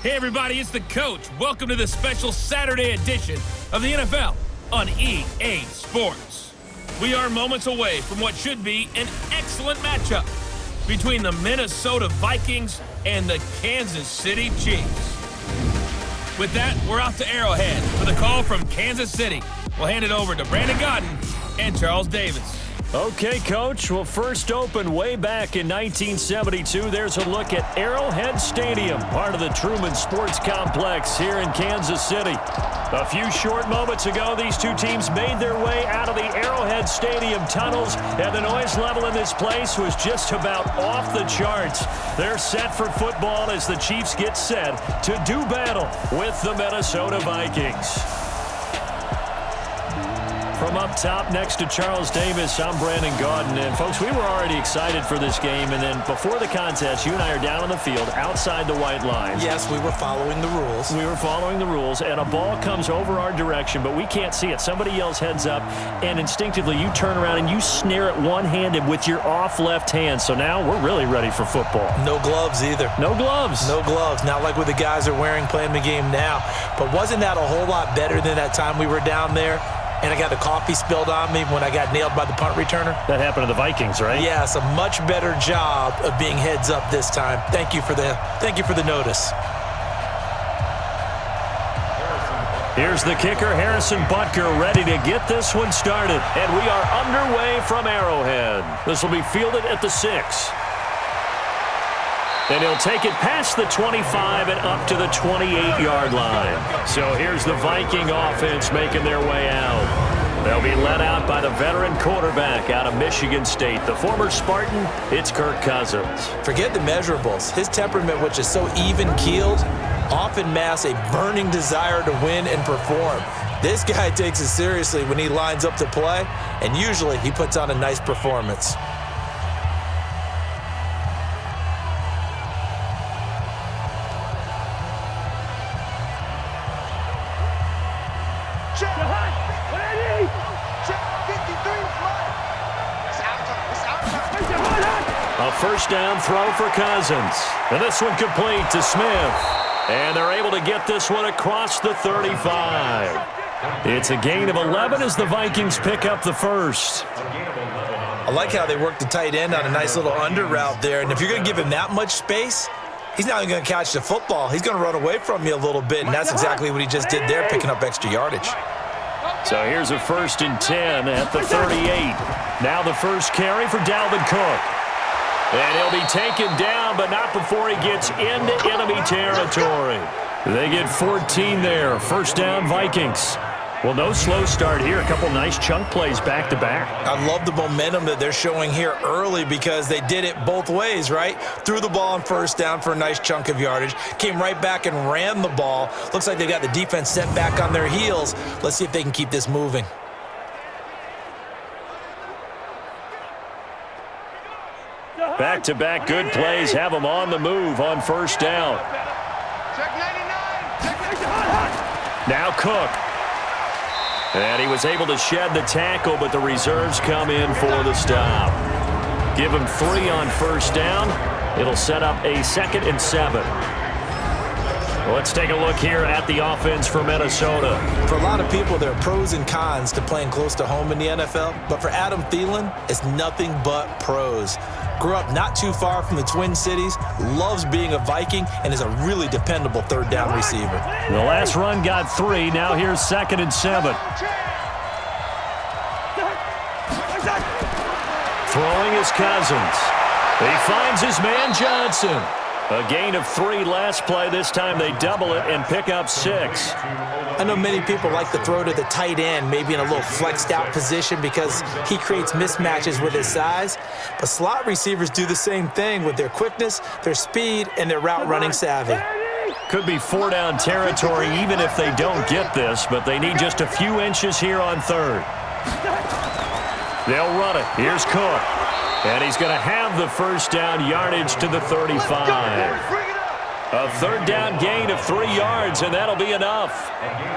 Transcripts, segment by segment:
Hey everybody, it's the coach. Welcome to the special Saturday edition of the NFL on EA Sports. We are moments away from what should be an excellent matchup between the Minnesota Vikings and the Kansas City Chiefs. With that, we're off to Arrowhead with a call from Kansas City. We'll hand it over to Brandon Godden and Charles Davis. Okay, Coach. Well, first opened way back in 1972. There's a look at Arrowhead Stadium, part of the Truman Sports Complex here in Kansas City. A few short moments ago, these two teams made their way out of the Arrowhead Stadium tunnels, and the noise level in this place was just about off the charts. They're set for football as the Chiefs get set to do battle with the Minnesota Vikings. From up top next to Charles Davis, I'm Brandon Godden. And, folks, we were already excited for this game. And then before the contest, you and I are down on the field outside the white lines. Yes, we were following the rules. We were following the rules, and a ball comes over our direction, but we can't see it. Somebody yells heads up, and instinctively you turn around and you snare it one-handed with your off left hand. So now we're really ready for football. No gloves either. No gloves. No gloves. Not like what the guys are wearing playing the game now. But wasn't that a whole lot better than that time we were down there? And I got the coffee spilled on me when I got nailed by the punt returner. That happened to the Vikings, right? Yes, a much better job of being heads up this time. Thank you for the notice. Here's the kicker, Harrison Butker, ready to get this one started. And we are underway from Arrowhead. This will be fielded at the 6. And he'll take it past the 25 and up to the 28-yard line. So here's the Viking offense making their way out. They'll be led out by the veteran quarterback out of Michigan State. The former Spartan, it's Kirk Cousins. Forget the measurables. His temperament, which is so even-keeled, often masks a burning desire to win and perform. This guy takes it seriously when he lines up to play, and usually he puts on a nice performance. A first down throw for Cousins. And this one complete to Smith. And they're able to get this one across the 35. It's a gain of 11 as the Vikings pick up the first. I like how they work the tight end on a nice little under route there. And if you're going to give him that much space, he's not even going to catch the football. He's going to run away from you a little bit, and that's exactly what he just did there, picking up extra yardage. So here's a 1st and 10 at the 38. Now the first carry for Dalvin Cook. And he'll be taken down, but not before he gets into enemy territory. They get 14 there. First down, Vikings. Well, no slow start here. A couple nice chunk plays back-to-back. I love the momentum that they're showing here early because they did it both ways, right? Threw the ball on first down for a nice chunk of yardage. Came right back and ran the ball. Looks like they got the defense set back on their heels. Let's see if they can keep this moving. Back-to-back good plays have them on the move on first down. Now Cook. And he was able to shed the tackle, but the reserves come in for the stop. Give him 3 on first down. It'll set up a 2nd and 7. Let's take a look here at the offense for Minnesota. For a lot of people, there are pros and cons to playing close to home in the NFL. But for Adam Thielen, it's nothing but pros. Grew up not too far from the Twin Cities, loves being a Viking, and is a really dependable third down receiver. The last run got 3. Now here's 2nd and 7. Throwing is Cousins. He finds his man Johnson. A gain of 3 last play. This time they double it and pick up 6. I know many people like to throw to the tight end, maybe in a little flexed out position because he creates mismatches with his size. But slot receivers do the same thing with their quickness, their speed, and their route running savvy. Could be 4-down territory even if they don't get this, but they need just a few inches here on 3rd. They'll run it. Here's Cook. And he's going to have the first down yardage to the 35. A 3rd down gain of 3 yards, and that'll be enough.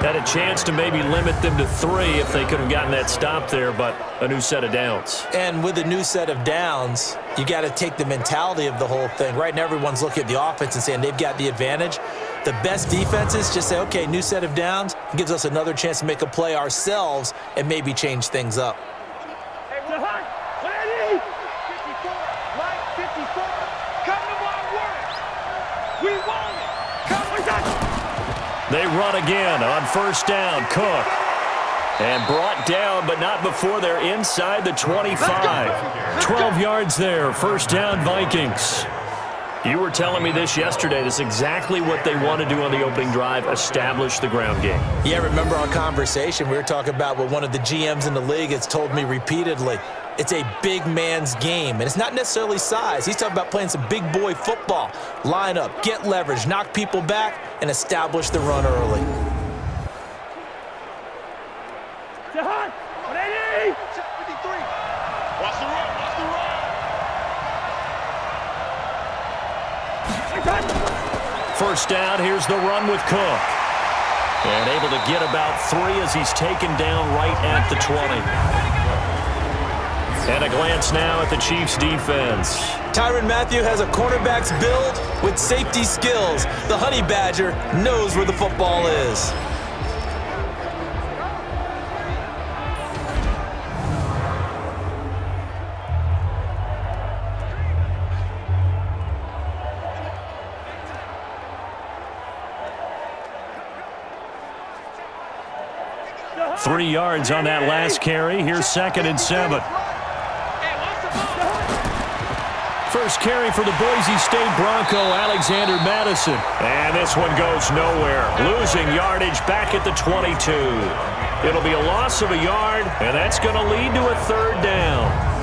Had a chance to maybe limit them to 3 if they could have gotten that stop there, but a new set of downs. And with a new set of downs, you got to take the mentality of the whole thing. Right now, everyone's looking at the offense and saying they've got the advantage. The best defenses just say, okay, new set of downs, gives us another chance to make a play ourselves and maybe change things up. They run again on first down. Cook. And brought down, but not before they're inside the 25. 12 yards there. First down, Vikings. You were telling me this yesterday. This is exactly what they want to do on the opening drive, establish the ground game. Yeah, remember our conversation? We were talking about what one of the GMs in the league has told me repeatedly. It's a big man's game, and it's not necessarily size. He's talking about playing some big boy football. Line up, get leverage, knock people back, and establish the run early. First down, here's the run with Cook. And able to get about 3 as he's taken down right at the 20. And a glance now at the Chiefs' defense. Tyrann Mathieu has a cornerback's build with safety skills. The Honey Badger knows where the football is. Three yards on that last carry. Here's 2nd and 7. First carry for the Boise State Bronco, Alexander Madison. And this one goes nowhere. Losing yardage back at the 22. It'll be a loss of a yard, and that's going to lead to a 3rd down.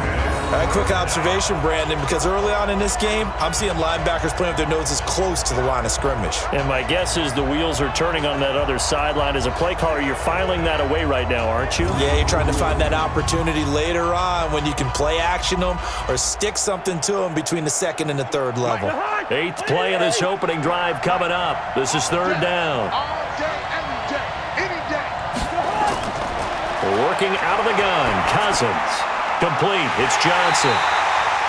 All right, quick observation, Brandon, because early on in this game, I'm seeing linebackers playing with their noses close to the line of scrimmage. And my guess is the wheels are turning on that other sideline. As a play caller, you're filing that away right now, aren't you? Yeah, you're trying to find that opportunity later on when you can play action them or stick something to them between the 2nd and the 3rd level. 8th play of this opening drive coming up. This is 3rd down. Working out of the gun, Cousins. Complete. It's Johnson.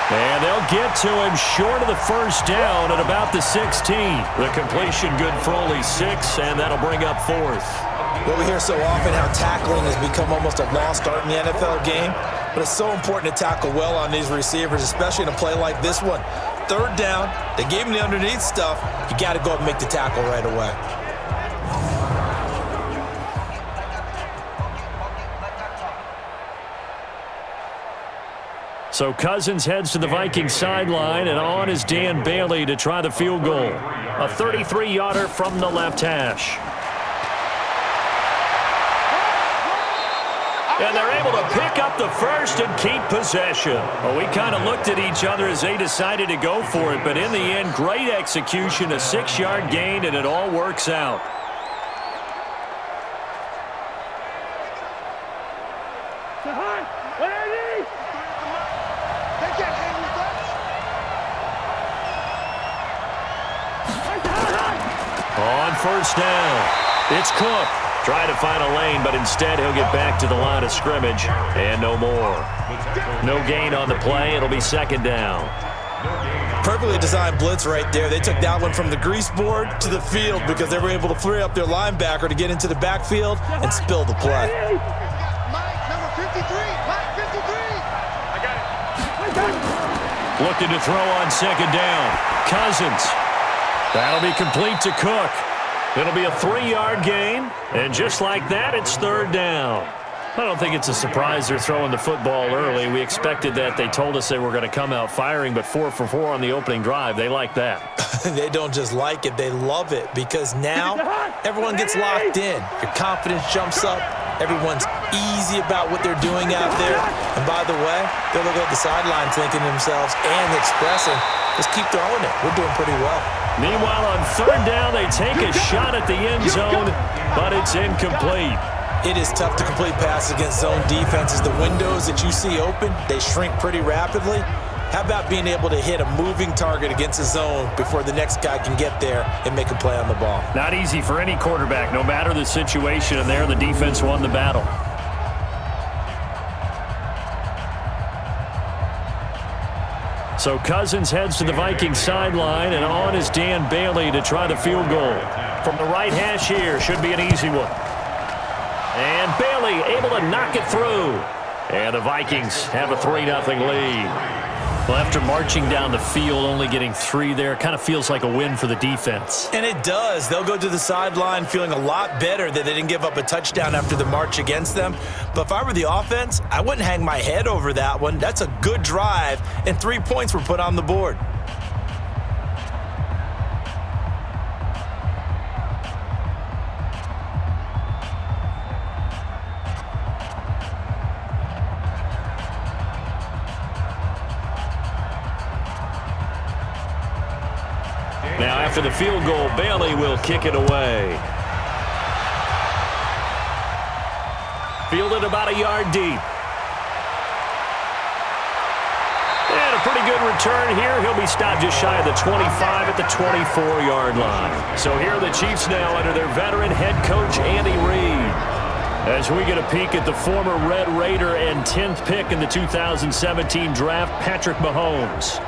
And they'll get to him short of the first down at about the 16. The completion good for only 6, and that'll bring up 4th. Well, we hear so often how tackling has become almost a lost art in the NFL game, but it's so important to tackle well on these receivers, especially in a play like this one. 3rd down, they gave him the underneath stuff. You got to go up and make the tackle right away. So Cousins heads to the Vikings sideline, and on is Dan Bailey to try the field goal. A 33-yarder from the left hash. And they're able to pick up the first and keep possession. Well, we kind of looked at each other as they decided to go for it, but in the end, great execution, a 6-yard gain, and it all works out. On first down, it's Cook. Trying to find a lane, but instead he'll get back to the line of scrimmage, and no more. No gain on the play. It'll be 2nd down. Perfectly designed blitz right there. They took that one from the grease board to the field because they were able to free up their linebacker to get into the backfield and spill the play. Mike, number 53. Mike, 53. I got it. Looking to throw on 2nd down. Cousins. That'll be complete to Cook. It'll be a 3-yard gain, and just like that, it's 3rd down. I don't think it's a surprise they're throwing the football early. We expected that. They told us they were going to come out firing, but 4 for 4 on the opening drive. They like that. They don't just like it, they love it, because now everyone gets locked in. Your confidence jumps up. Everyone's easy about what they're doing out there. And by the way, they're looking at the sideline thinking to themselves and expressing, let's keep throwing it. We're doing pretty well. Meanwhile, on 3rd down, they take a shot at the end zone, but it's incomplete. It is tough to complete passes against zone defenses. The windows that you see open, they shrink pretty rapidly. How about being able to hit a moving target against a zone before the next guy can get there and make a play on the ball? Not easy for any quarterback, no matter the situation, and there the defense won the battle. So Cousins heads to the Vikings sideline, and on is Dan Bailey to try the field goal. From the right hash here, should be an easy one. And Bailey able to knock it through. And the Vikings have a 3-0 lead. Well, after marching down the field, only getting 3 there, kind of feels like a win for the defense. And it does. They'll go to the sideline feeling a lot better that they didn't give up a touchdown after the march against them. But if I were the offense, I wouldn't hang my head over that one. That's a good drive, and 3 points were put on the board. Now, after the field goal, Bailey will kick it away. Fielded about a yard deep. And a pretty good return here. He'll be stopped just shy of the 25 at the 24-yard line. So here are the Chiefs now under their veteran head coach, Andy Reid. As we get a peek at the former Red Raider and 10th pick in the 2017 draft, Patrick Mahomes.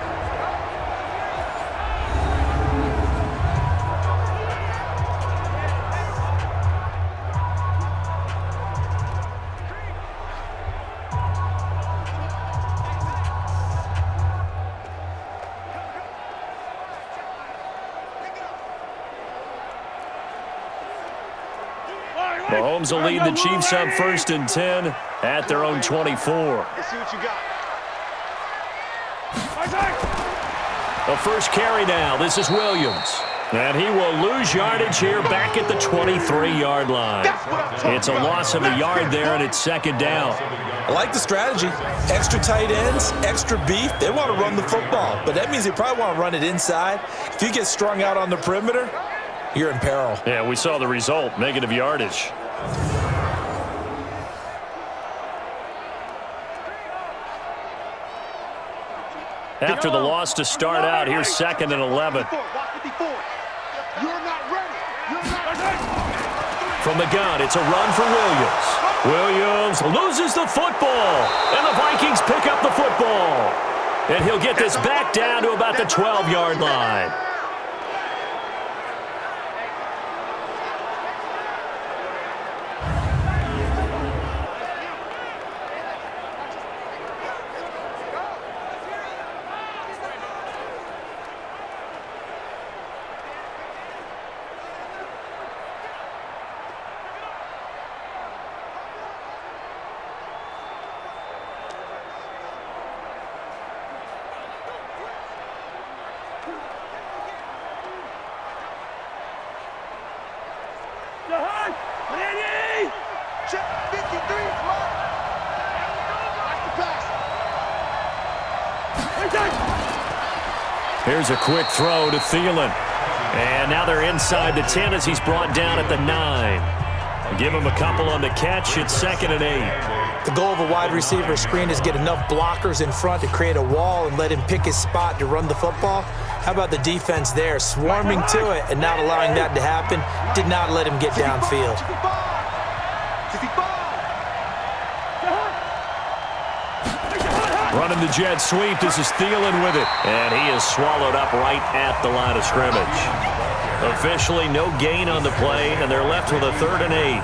Mahomes will lead the Chiefs up 1st and 10 at their own 24. Let's see what you got. The first carry now. This is Williams. And he will lose yardage here back at the 23-yard line. It's a loss of a yard there, and it's 2nd down. I like the strategy. Extra tight ends, extra beef. They want to run the football, but that means they probably want to run it inside. If you get strung out on the perimeter, you're in peril. Yeah, we saw the result, negative yardage. After the loss to start out, here's 2nd and 11. From the gun, it's a run for Williams. Williams loses the football, and the Vikings pick up the football. And he'll get this back down to about the 12-yard line. Here's a quick throw to Thielen. And now they're inside the 10 as he's brought down at the 9. Give him a couple on the catch. It's 2nd and 8. The goal of a wide receiver screen is get enough blockers in front to create a wall and let him pick his spot to run the football. How about the defense there, swarming to it and not allowing that to happen? Did not let him get downfield. Running the jet sweep. This is Thielen with it. And he is swallowed up right at the line of scrimmage. Officially no gain on the play, and they're left with a 3rd and 8.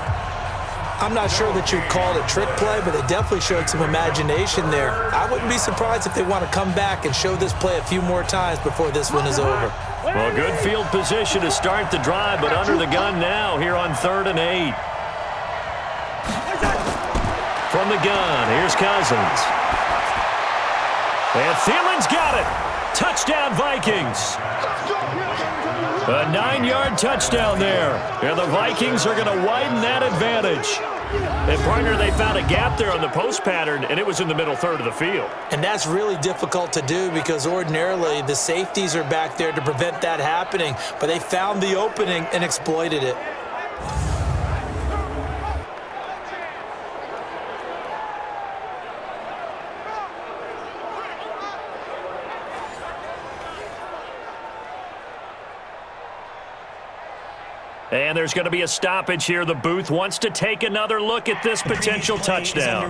I'm not sure that you'd call it a trick play, but they definitely showed some imagination there. I wouldn't be surprised if they want to come back and show this play a few more times before this one is over. Well, good field position to start the drive, but under the gun now here on 3rd and 8. From the gun, here's Cousins. And Thielen's got it. Touchdown, Vikings. A 9-yard touchdown there. And the Vikings are going to widen that advantage. And, partner, they found a gap there on the post pattern, and it was in the middle 3rd of the field. And that's really difficult to do because ordinarily the safeties are back there to prevent that happening. But they found the opening and exploited it. And there's going to be a stoppage here. The booth wants to take another look at this potential touchdown.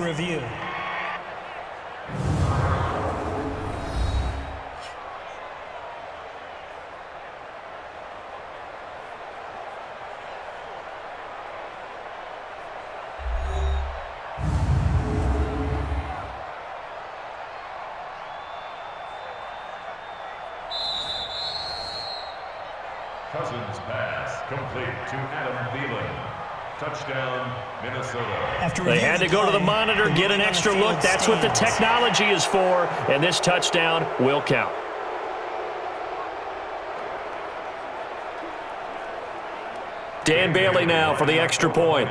Cousins pass complete to Adam Thielen. Touchdown, Minnesota. They had to go to the monitor, get an extra look. That's what the technology is for, and this touchdown will count. Dan Bailey now for the extra point.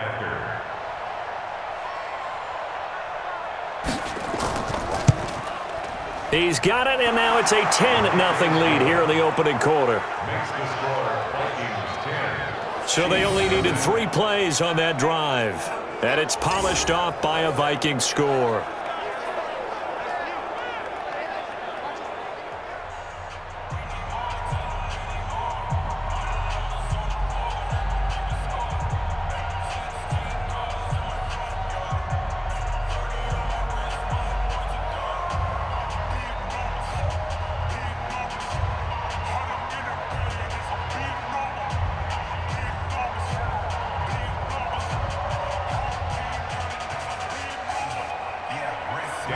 He's got it, and now it's a 10-0 lead here in the opening quarter. Makes the score Vikings 10. So they only needed 3 plays on that drive. And it's polished off by a Viking score.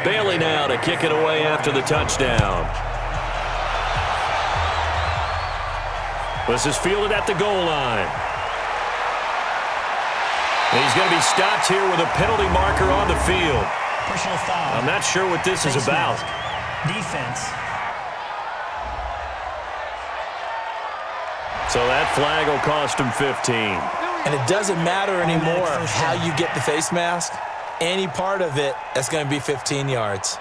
Bailey now to kick it away after the touchdown. This is fielded at the goal line. He's going to be stopped here with a penalty marker on the field. Personal foul. I'm not sure what this is about. Defense. So that flag will cost him 15. And it doesn't matter anymore how you get the face mask. Any part of it, that's going to be 15 yards.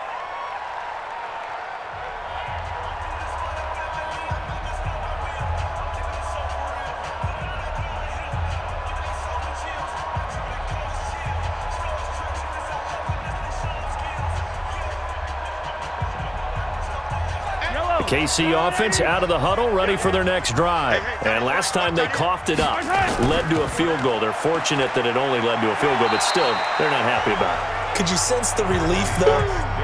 The KC offense out of the huddle, ready for their next drive. And last time they coughed it up, led to a field goal. They're fortunate that it only led to a field goal, but still, they're not happy about it. Could you sense the relief, though,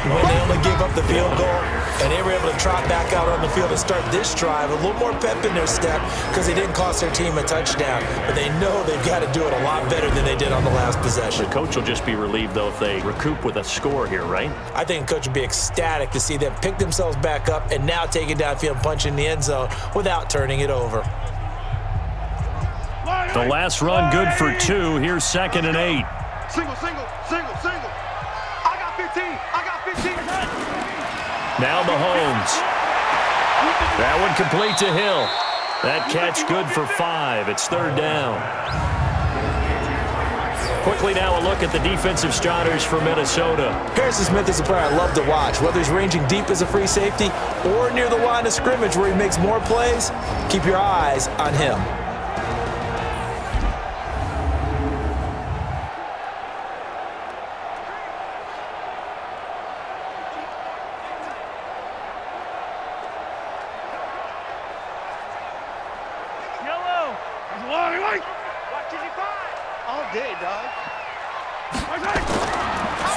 when they only gave up the field goal and they were able to trot back out on the field and start this drive? A little more pep in their step because they didn't cost their team a touchdown, but they know they've got to do it a lot better than they did on the last possession. The coach will just be relieved, though, if they recoup with a score here, right? I think the coach would be ecstatic to see them pick themselves back up and now take it downfield and punch in the end zone without turning it over. The last run good for 2. Here's 2nd and 8. Single, single, single, single. I got 15. I got 15. Now Mahomes. That one complete to Hill. That catch good for 5. It's 3rd down. Quickly now a look at the defensive starters for Minnesota. Harrison Smith is a player I love to watch. Whether he's ranging deep as a free safety or near the line of scrimmage where he makes more plays, keep your eyes on him.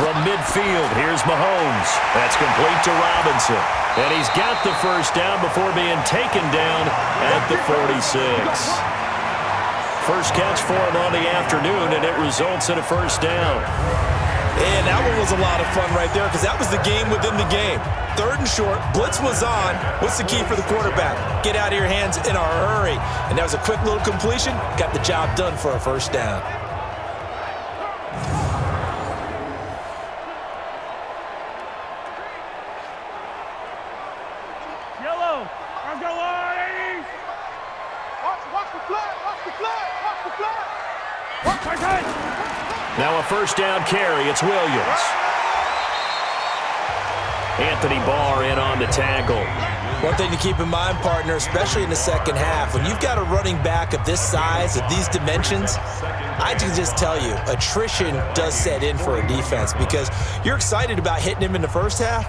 From midfield, here's Mahomes. That's complete to Robinson. And he's got the first down before being taken down at the 46. First catch for him on the afternoon, and it results in a first down. And that one was a lot of fun right there because that was the game within the game. 3rd and short, blitz was on. What's the key for the quarterback? Get out of your hands in a hurry. And that was a quick little completion. Got the job done for a first down. Now a first down carry. It's Williams. Anthony Barr in on the tackle. One thing to keep in mind, partner, especially in the second half, when you've got a running back of this size, of these dimensions, I can just tell you, attrition does set in for a defense because you're excited about hitting him in the first half.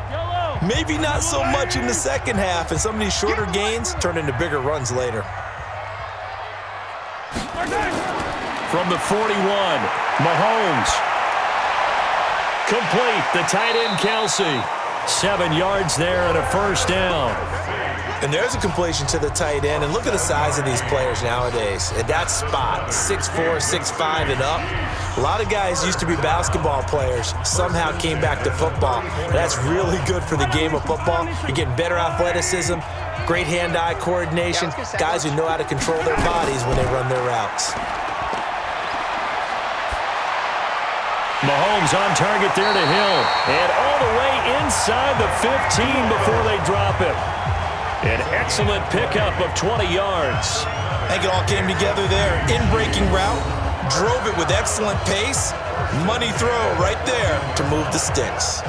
Maybe not so much in the second half, and some of these shorter gains turn into bigger runs later. From the 41, Mahomes. Complete, the tight end Kelsey. 7 yards there and a first down. And there's a completion to the tight end. And look at the size of these players nowadays. At that spot, 6'4", 6'5", and up. A lot of guys used to be basketball players, somehow came back to football. And that's really good for the game of football. You're getting better athleticism, great hand-eye coordination, guys who know how to control their bodies when they run their routes. Mahomes on target there to Hill. And all the way inside the 15 before they drop him. An excellent pickup of 20 yards. I think it all came together there. In-breaking route, drove it with excellent pace. Money throw right there to move the sticks.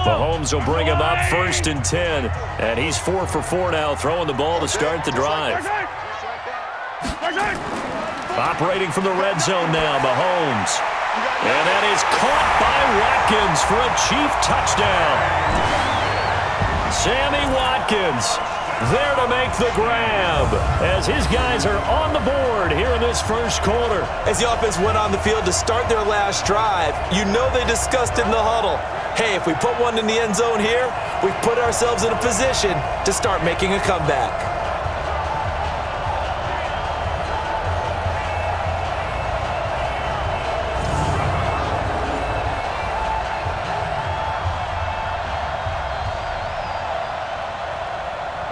Mahomes will bring him up 1st and 10. And he's 4 for 4 now, throwing the ball to start the drive. Operating from the red zone now, Mahomes. And that is caught by Watkins for a Chief touchdown. Sammy Watkins there to make the grab as his guys are on the board here in this first quarter. As the offense went on the field to start their last drive, you know they discussed in the huddle, hey, if we put one in the end zone here, we put ourselves in a position to start making a comeback.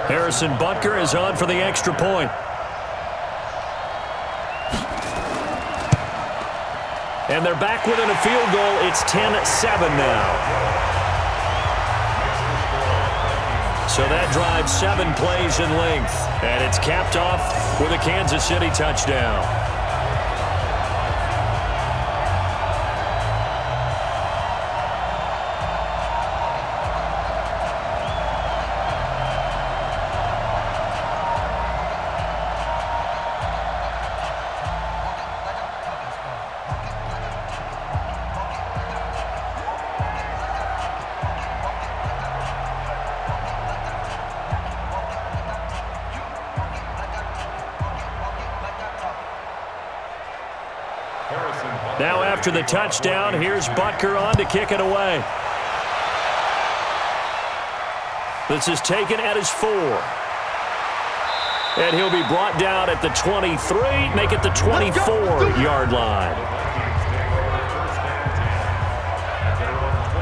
Harrison Butker is on for the extra point. And they're back within a field goal. It's 10-7 now. So that drives 7 plays in length. And it's capped off with a Kansas City touchdown. Now after the touchdown, here's Butker on to kick it away. This is taken at his 4. And he'll be brought down at the 23, make it the 24-yard line.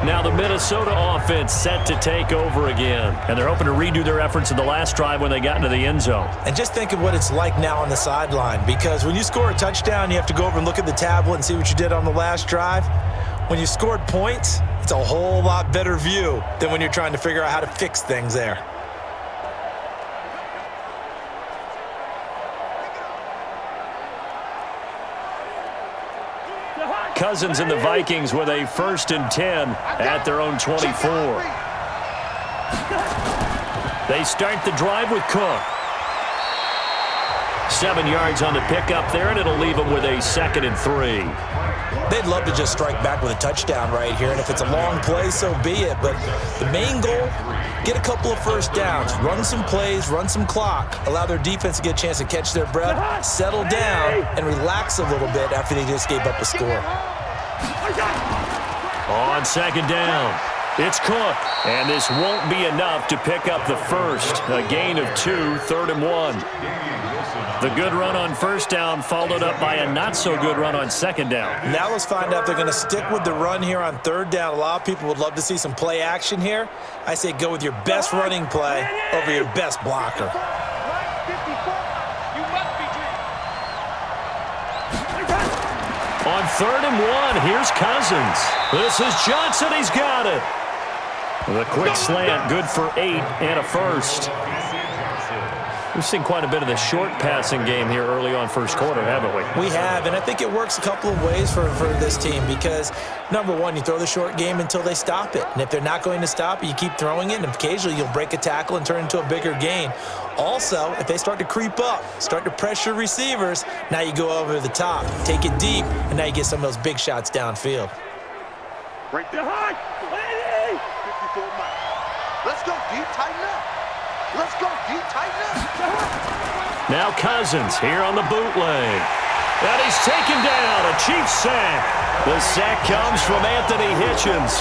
Now the Minnesota offense set to take over again. And they're hoping to redo their efforts in the last drive when they got into the end zone. And just think of what it's like now on the sideline, because when you score a touchdown, you have to go over and look at the tablet and see what you did on the last drive. When you scored points, it's a whole lot better view than when you're trying to figure out how to fix things there. Cousins and the Vikings with a 1st and 10 at their own 24. They start the drive with Cook. 7 yards on the pickup there, and it'll leave them with a 2nd and 3. They'd love to just strike back with a touchdown right here, and if it's a long play, so be it. But the main goal, get a couple of first downs, run some plays, run some clock, allow their defense to get a chance to catch their breath, settle down, and relax a little bit after they just gave up a score. On 2nd down, it's Cook, and this won't be enough to pick up the first. A gain of 2, 3rd and 1. The good run on 1st down followed up by a not-so-good run on 2nd down. Now let's find out if they're going to stick with the run here on 3rd down. A lot of people would love to see some play action here. I say go with your best running play over your best blocker. On 3rd and 1, here's Cousins. This is Johnson. He's got it. The quick slant, good for 8 and a first. We've seen quite a bit of the short passing game here early on first quarter, haven't we? We have, and I think it works a couple of ways for this team because, number one, you throw the short game until they stop it. And if they're not going to stop it, you keep throwing it, and occasionally you'll break a tackle and turn it into a bigger gain. Also, if they start to creep up, start to pressure receivers, now you go over the top, take it deep, and now you get some of those big shots downfield. Right there. 54 miles. Let's go deep, tighten up. Let's go deep, tighten up. Now Cousins here on the bootleg. And he's taken down, a Chiefs sack. The sack comes from Anthony Hitchens.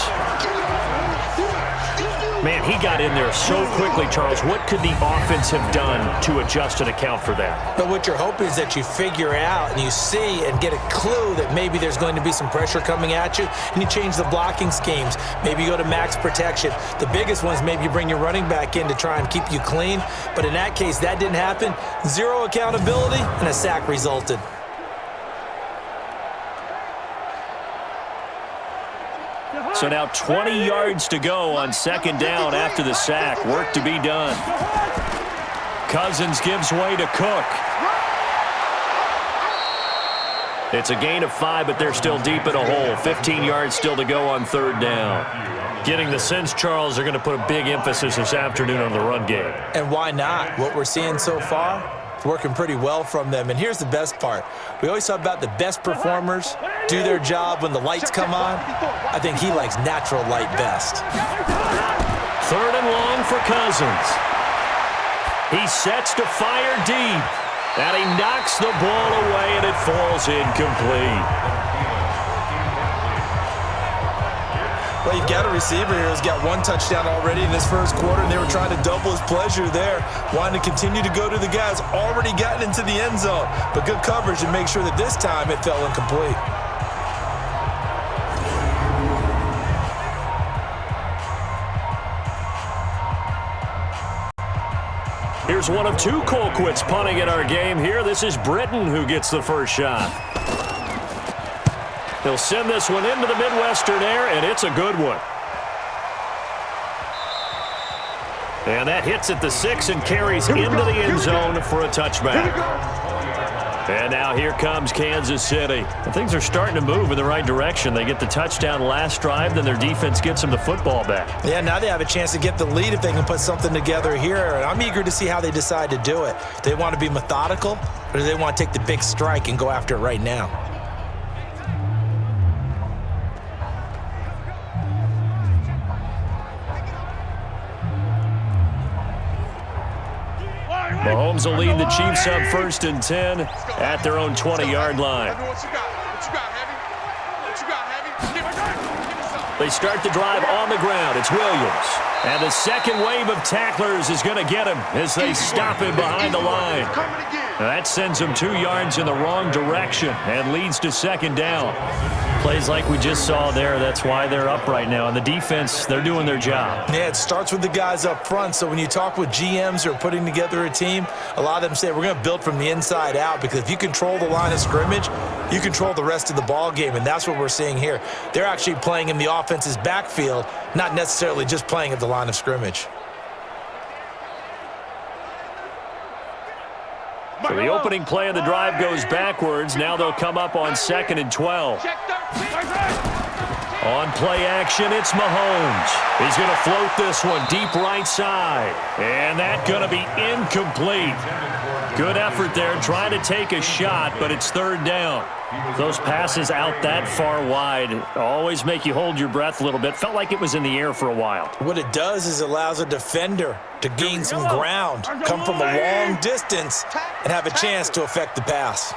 Man, he got in there so quickly, Charles. What could the offense have done to adjust and account for that? But what you're hoping is that you figure out and you see and get a clue that maybe there's going to be some pressure coming at you, and you change the blocking schemes. Maybe you go to max protection. The biggest one is maybe you bring your running back in to try and keep you clean. But in that case, that didn't happen. Zero accountability, and a sack resulted. So now 20 yards to go on second down after the sack. Work to be done. Cousins gives way to Cook. It's a gain of 5, but they're still deep in a hole. 15 yards still to go on third down. Getting the sense, Charles, they're going to put a big emphasis this afternoon on the run game. And why not? What we're seeing so far, it's working pretty well from them. And here's the best part. We always talk about the best performers do their job when the lights come on. I think he likes natural light best. Third and long for Cousins. He sets to fire deep. And he knocks the ball away, and it falls incomplete. Well, you've got a receiver here who's got 1 touchdown already in this first quarter, and they were trying to double his pleasure there, wanting to continue to go to the guys already gotten into the end zone. But good coverage to make sure that this time it fell incomplete. Here's one of 2 Colquitts punting in our game here. This is Britton who gets the first shot. He'll send this one into the Midwestern air, and it's a good one. And that hits at the 6 and carries into the end zone for a touchback. And now here comes Kansas City. And things are starting to move in the right direction. They get the touchdown last drive, then their defense gets them the football back. Yeah, now they have a chance to get the lead if they can put something together here. And I'm eager to see how they decide to do it. Do they want to be methodical, or do they want to take the big strike and go after it right now? Mahomes will lead the Chiefs up 1st and 10 at their own 20-yard line. They start the drive on the ground. It's Williams. And the second wave of tacklers is going to get him as they stop him behind the line. That sends him 2 yards in the wrong direction and leads to second down. Plays like we just saw there. That's why they're up right now. And the defense, they're doing their job. Yeah, it starts with the guys up front. So when you talk with GMs who are putting together a team, a lot of them say we're going to build from the inside out, because if you control the line of scrimmage, you control the rest of the ball game. And that's what we're seeing here. They're actually playing in the offense's backfield, not necessarily just playing at the line of scrimmage. So the opening play of the drive goes backwards. Now they'll come up on 2nd and 12. On play action, it's Mahomes. He's going to float this one deep right side. And that's going to be incomplete. Good effort there, trying to take a shot, but it's third down. Those passes out that far wide always make you hold your breath a little bit. Felt like it was in the air for a while. What it does is it allows a defender to gain some ground, come from a long distance, and have a chance to affect the pass.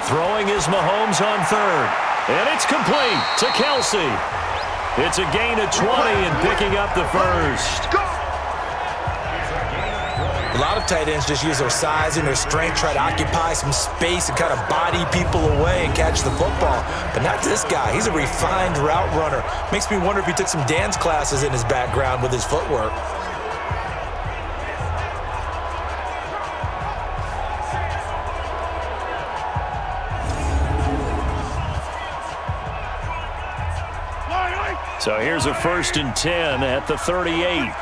Throwing is Mahomes on 3rd. And it's complete to Kelsey. It's a gain of 20 and picking up the first. A lot of tight ends just use their size and their strength, try to occupy some space and kind of body people away and catch the football. But not this guy. He's a refined route runner. Makes me wonder if he took some dance classes in his background with his footwork. So here's a 1st and 10 at the 38.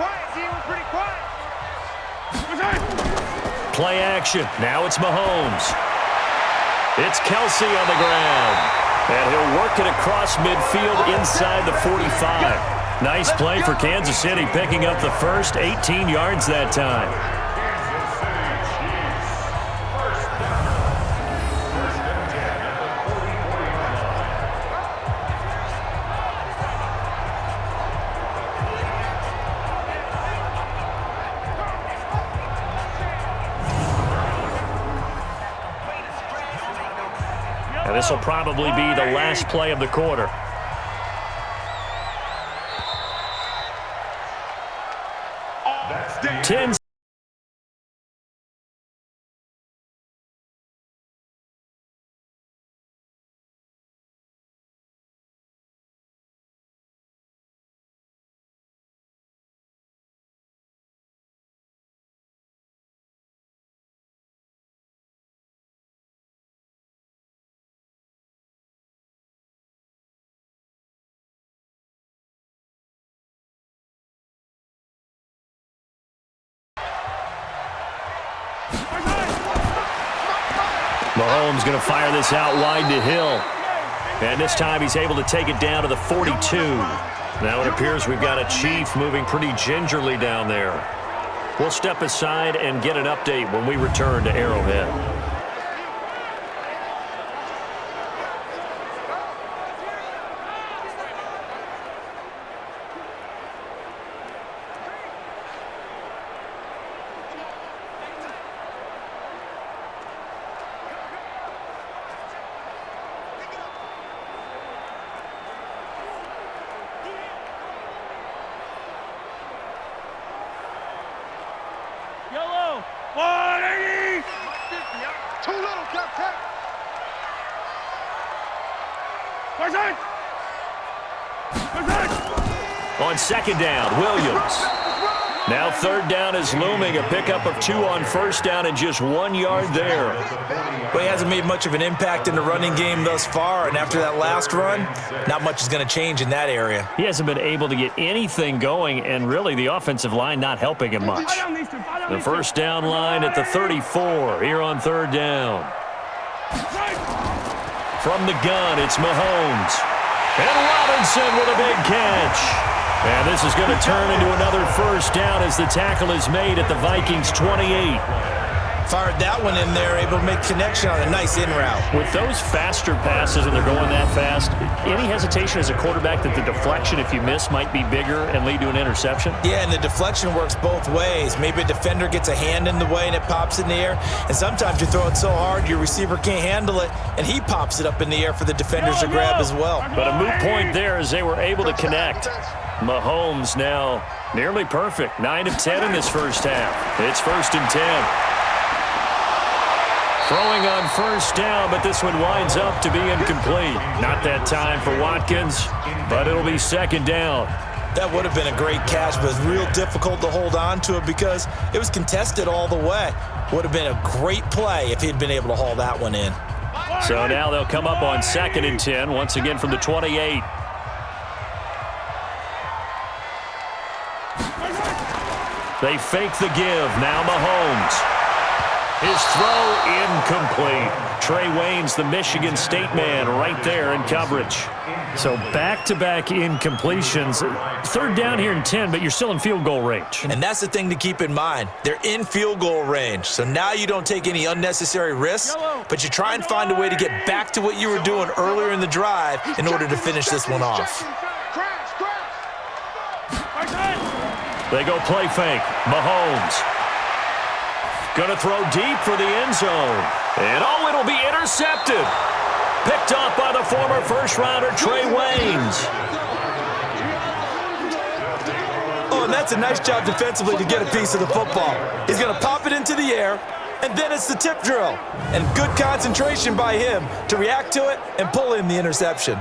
Play action. Now it's Mahomes. It's Kelsey on the ground. And he'll work it across midfield inside the 45. Nice play for Kansas City, picking up the first, 18 yards that time. This This will probably be the last play of the quarter. That's 10. Mahomes going to fire this out wide to Hill. And this time he's able to take it down to the 42. Now it appears we've got a Chief moving pretty gingerly down there. We'll step aside and get an update when we return to Arrowhead. Yellow, 180. Too little, Captain. On second down, Williams. Now third down is looming. A pickup of 2 on first down and just 1 yard there. Well, he hasn't made much of an impact in the running game thus far, and after that last run, not much is going to change in that area. He hasn't been able to get anything going, and really the offensive line not helping him much. The first down line at the 34 here on third down. From the gun, it's Mahomes. And Robinson with a big catch. And this is going to turn into another first down as the tackle is made at the Vikings 28. Fired that one in there, able to make connection on a nice in route. With those faster passes and they're going that fast, any hesitation as a quarterback that the deflection, if you miss, might be bigger and lead to an interception? Yeah, and the deflection works both ways. Maybe a defender gets a hand in the way and it pops in the air, and sometimes you throw it so hard your receiver can't handle it, and he pops it up in the air for the defenders to grab as well. But a moot point there as they were able to connect. Mahomes now nearly perfect. 9 of 10 in this first half. It's 1st and 10. Throwing on first down, but this one winds up to be incomplete. Not that time for Watkins, but it'll be second down. That would have been a great catch, but it's real difficult to hold on to it because it was contested all the way. Would have been a great play if he'd been able to haul that one in. So now they'll come up on 2nd and 10, once again from the 28. They fake the give. Now Mahomes. His throw incomplete. Trey Waynes, the Michigan State man, right there in coverage. So back-to-back incompletions. Third down here in 10, but you're still in field goal range. And that's the thing to keep in mind. They're in field goal range. So now you don't take any unnecessary risks, but you try and find a way to get back to what you were doing earlier in the drive in order to finish this one off. They go play fake. Mahomes. Going to throw deep for the end zone. And oh, it'll be intercepted. Picked off by the former first-rounder Trey Waynes. Oh, and that's a nice job defensively to get a piece of the football. He's going to pop it into the air, and then it's the tip drill. And good concentration by him to react to it and pull in the interception.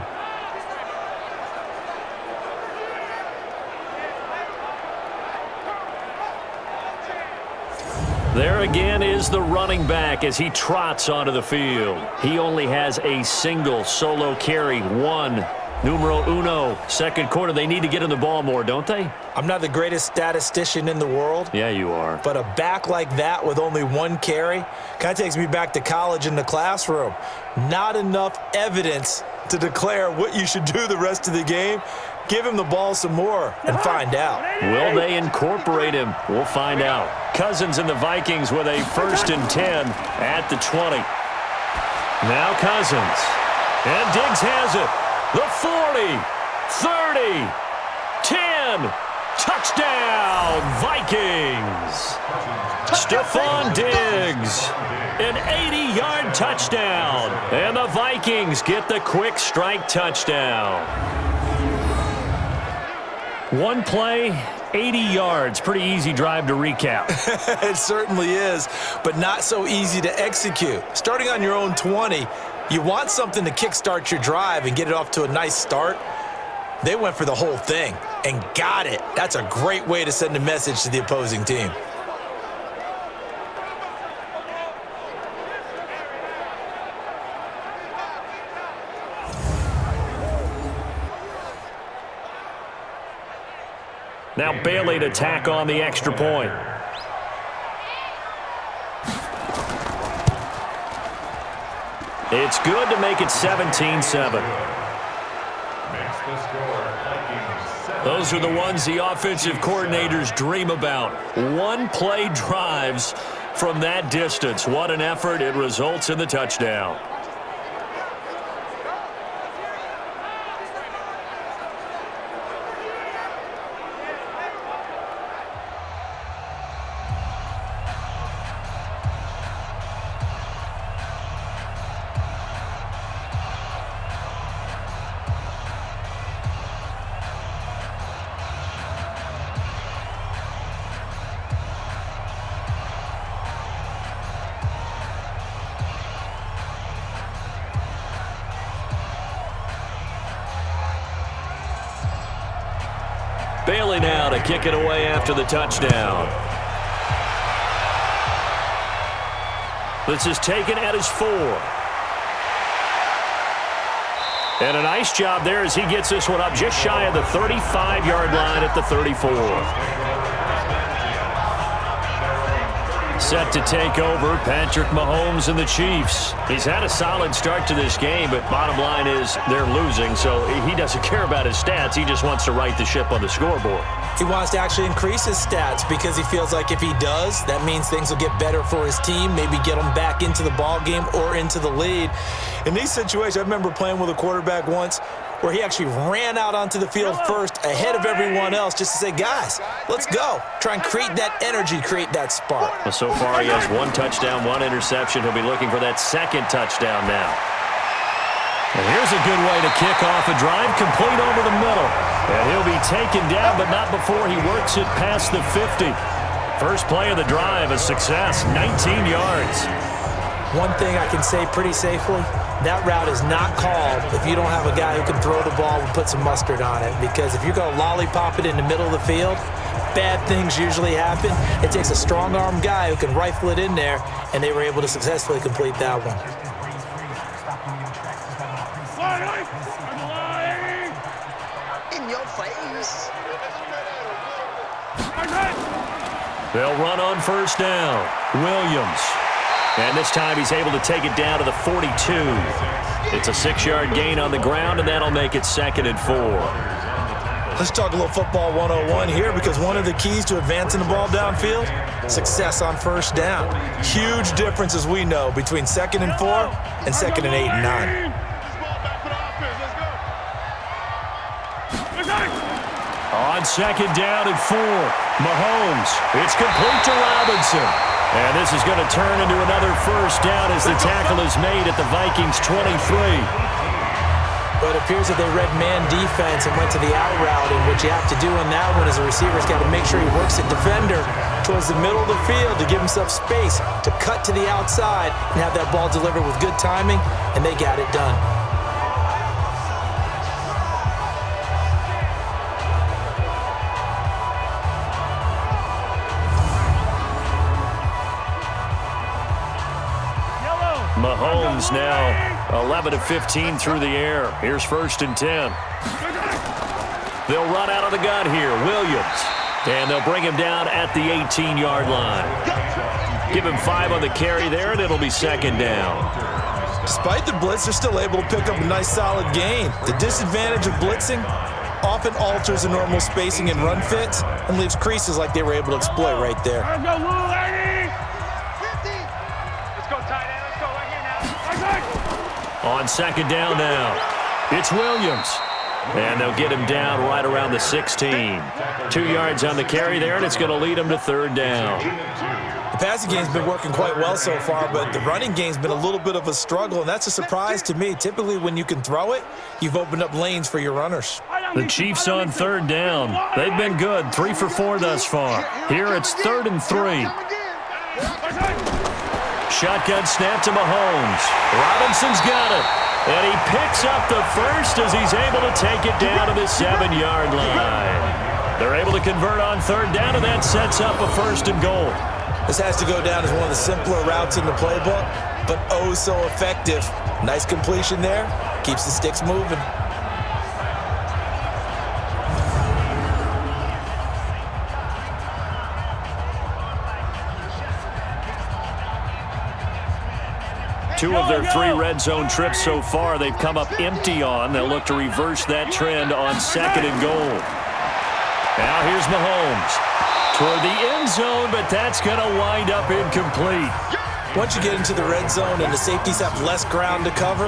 There again is the running back as he trots onto the field. He only has a single solo carry, 1. Numero uno, second quarter. They need to get in the ball more, don't they? I'm not the greatest statistician in the world. Yeah, you are. But a back like that with only 1 carry kind of takes me back to college in the classroom. Not enough evidence to declare what you should do the rest of the game. Give him the ball some more and find out. Will they incorporate him? We'll find out. Cousins and the Vikings with a 1st and 10 at the 20. Now Cousins. And Diggs has it. The 40, 30, 10, Touchdown, Vikings! Stephon Diggs, an 80-yard touchdown. And the Vikings get the quick strike touchdown. One play, 80 yards. Pretty easy drive to recap. It certainly is, but not so easy to execute. Starting on your own 20, you want something to kickstart your drive and get it off to a nice start. They went for the whole thing and got it. That's a great way to send a message to the opposing team. Now Bailey to tack on the extra point. It's good to make it 17-7. Those are the ones the offensive coordinators dream about. One-play drives from that distance. What an effort. It results in the touchdown. Bailey now to kick it away after the touchdown. This is taken at his 4. And a nice job there as he gets this one up just shy of the 35-yard line at the 34. Set to take over, Patrick Mahomes and the Chiefs. He's had a solid start to this game, but bottom line is they're losing, so he doesn't care about his stats. He just wants to right the ship on the scoreboard. He wants to actually increase his stats because he feels like if he does, that means things will get better for his team, maybe get them back into the ball game or into the lead. In these situations, I remember playing with a quarterback once where he actually ran out onto the field first ahead of everyone else just to say, guys, let's go. Try and create that energy, create that spark. Well, so far he has 1 touchdown, 1 interception. He'll be looking for that 2nd touchdown now. And here's a good way to kick off a drive, complete over the middle. And he'll be taken down, but not before he works it past the 50. First play of the drive, a success, 19 yards. One thing I can say pretty safely, that route is not called if you don't have a guy who can throw the ball and put some mustard on it. Because if you're going to lollipop it in the middle of the field, bad things usually happen. It takes a strong-arm guy who can rifle it in there, and they were able to successfully complete that one. In your face. They'll run on first down. Williams. And this time he's able to take it down to the 42. It's a 6-yard gain on the ground, and that'll make it 2nd and 4. Let's talk a little football 101 here, because one of the keys to advancing the ball downfield, success on first down. Huge difference, as we know, between 2nd and 4 and 2nd and 8 and 9. On 2nd down and 4, Mahomes. It's complete to Robinson. And this is going to turn into another first down as the tackle is made at the Vikings 23. But it appears that they read man defense and went to the out route, and what you have to do on that one as a receiver's got to make sure he works at defender towards the middle of the field to give himself space to cut to the outside and have that ball delivered with good timing, and they got it done. Mahomes now 11 of 15 through the air. Here's 1st and 10. They'll run out of the gun here. Williams. And they'll bring him down at the 18-yard line. Give him 5 on the carry there, and it'll be 2nd down. Despite the blitz, they're still able to pick up a nice solid gain. The disadvantage of blitzing often alters the normal spacing and run fits and leaves creases like they were able to exploit right there. On 2nd down now, it's Williams. And they'll get him down right around the 16. 2 yards on the carry there, and it's going to lead him to 3rd down. The passing game's been working quite well so far, but the running game's been a little bit of a struggle, and that's a surprise to me. Typically, when you can throw it, you've opened up lanes for your runners. The Chiefs on 3rd down. They've been good, 3 for 4 thus far. Here it's 3rd and 3. Shotgun snap to Mahomes. Robinson's got it. And he picks up the first as he's able to take it down to the 7-yard line. They're able to convert on 3rd down, and that sets up a 1st and goal. This has to go down as one of the simpler routes in the playbook, but oh so effective. Nice completion there. Keeps the sticks moving. Two of their 3 red zone trips so far, they've come up empty on. They'll look to reverse that trend on 2nd and goal. Now here's Mahomes toward the end zone, but that's going to wind up incomplete. Once you get into the red zone and the safeties have less ground to cover,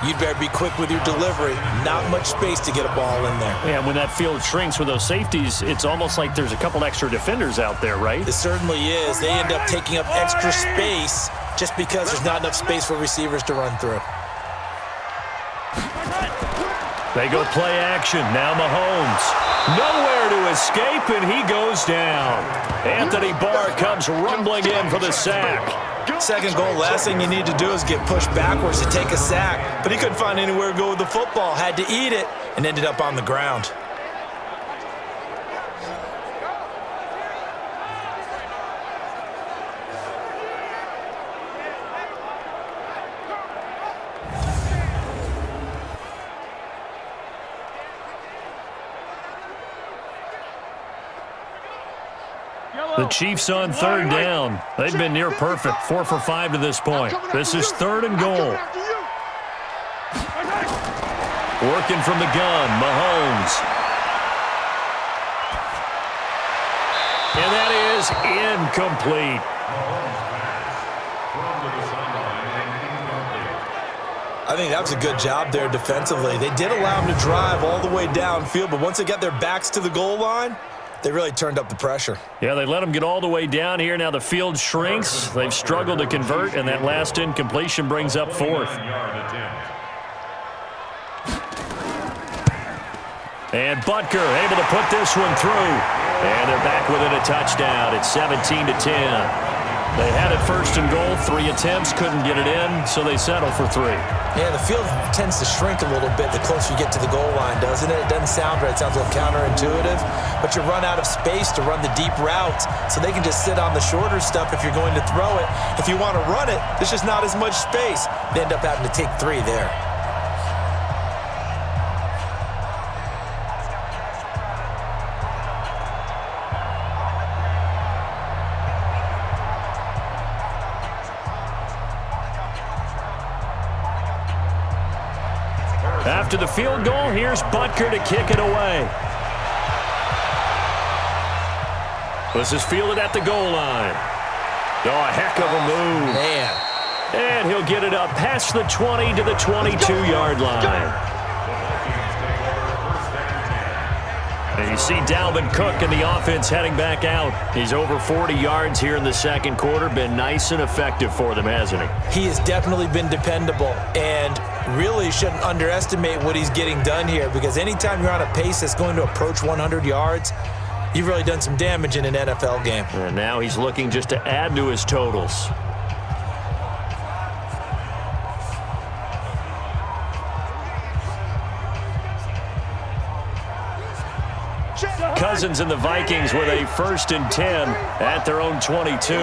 you'd better be quick with your delivery. Not much space to get a ball in there. Yeah, when that field shrinks with those safeties, it's almost like there's a couple extra defenders out there, right? It certainly is. They end up taking up extra space just because there's not enough space for receivers to run through. They go play action. Now Mahomes. Nowhere to escape, and he goes down. Anthony Barr comes rumbling in for the sack. 2nd goal, last thing you need to do is get pushed backwards to take a sack. But he couldn't find anywhere to go with the football. Had to eat it and ended up on the ground. The Chiefs on 3rd down. They've been near perfect, 4 for 5 to this point. This is 3rd and goal. Working from the gun, Mahomes. And that is incomplete. I think that was a good job there defensively. They did allow him to drive all the way downfield, but once they got their backs to the goal line, they really turned up the pressure. Yeah, they let them get all the way down here. Now the field shrinks. They've struggled to convert, and that last incompletion brings up 4th. And Butker able to put this one through. And they're back within a touchdown. It's 17-10. They had it 1st and goal, 3 attempts, couldn't get it in, so they settle for 3. Yeah, the field tends to shrink a little bit the closer you get to the goal line, doesn't it? It doesn't sound right. It sounds a little counterintuitive, but you run out of space to run the deep routes, so they can just sit on the shorter stuff if you're going to throw it. If you want to run it, there's just not as much space. They end up having to take 3 there. After the field goal, here's Butker to kick it away. This is fielded at the goal line. Oh, a heck of a move. Man. And he'll get it up past the 20 to the 22-yard line. And you see Dalvin Cook and the offense heading back out. He's over 40 yards here in the 2nd quarter. Been nice and effective for them, hasn't he? He has definitely been dependable and really shouldn't underestimate what he's getting done here, because anytime you're on a pace that's going to approach 100 yards, you've really done some damage in an NFL game. And now he's looking just to add to his totals. Cousins and the Vikings with a 1st and 10 at their own 22.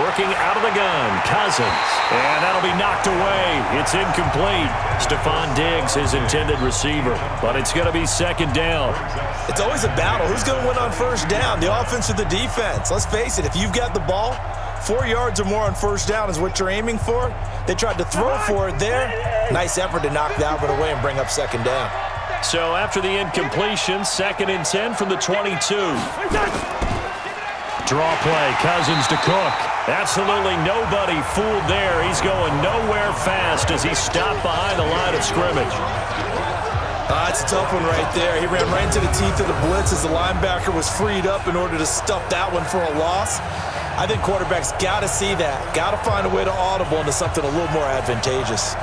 Working out of the gun, Cousins. And that'll be knocked away. It's incomplete. Stephon Diggs, his intended receiver. But it's going to be 2nd down. It's always a battle. Who's going to win on 1st down, the offense or the defense? Let's face it, if you've got the ball, 4 yards or more on 1st down is what you're aiming for. They tried to throw for it there. Nice effort to knock that one away and bring up 2nd down. So after the incompletion, 2nd and 10 from the 22. Draw play, Cousins to Cook. Absolutely nobody fooled there. He's going nowhere fast as he stopped behind the line of scrimmage. That's a tough one right there. He ran right into the teeth of the blitz as the linebacker was freed up in order to stuff that one for a loss. I think quarterbacks got to see that. Got to find a way to audible into something a little more advantageous.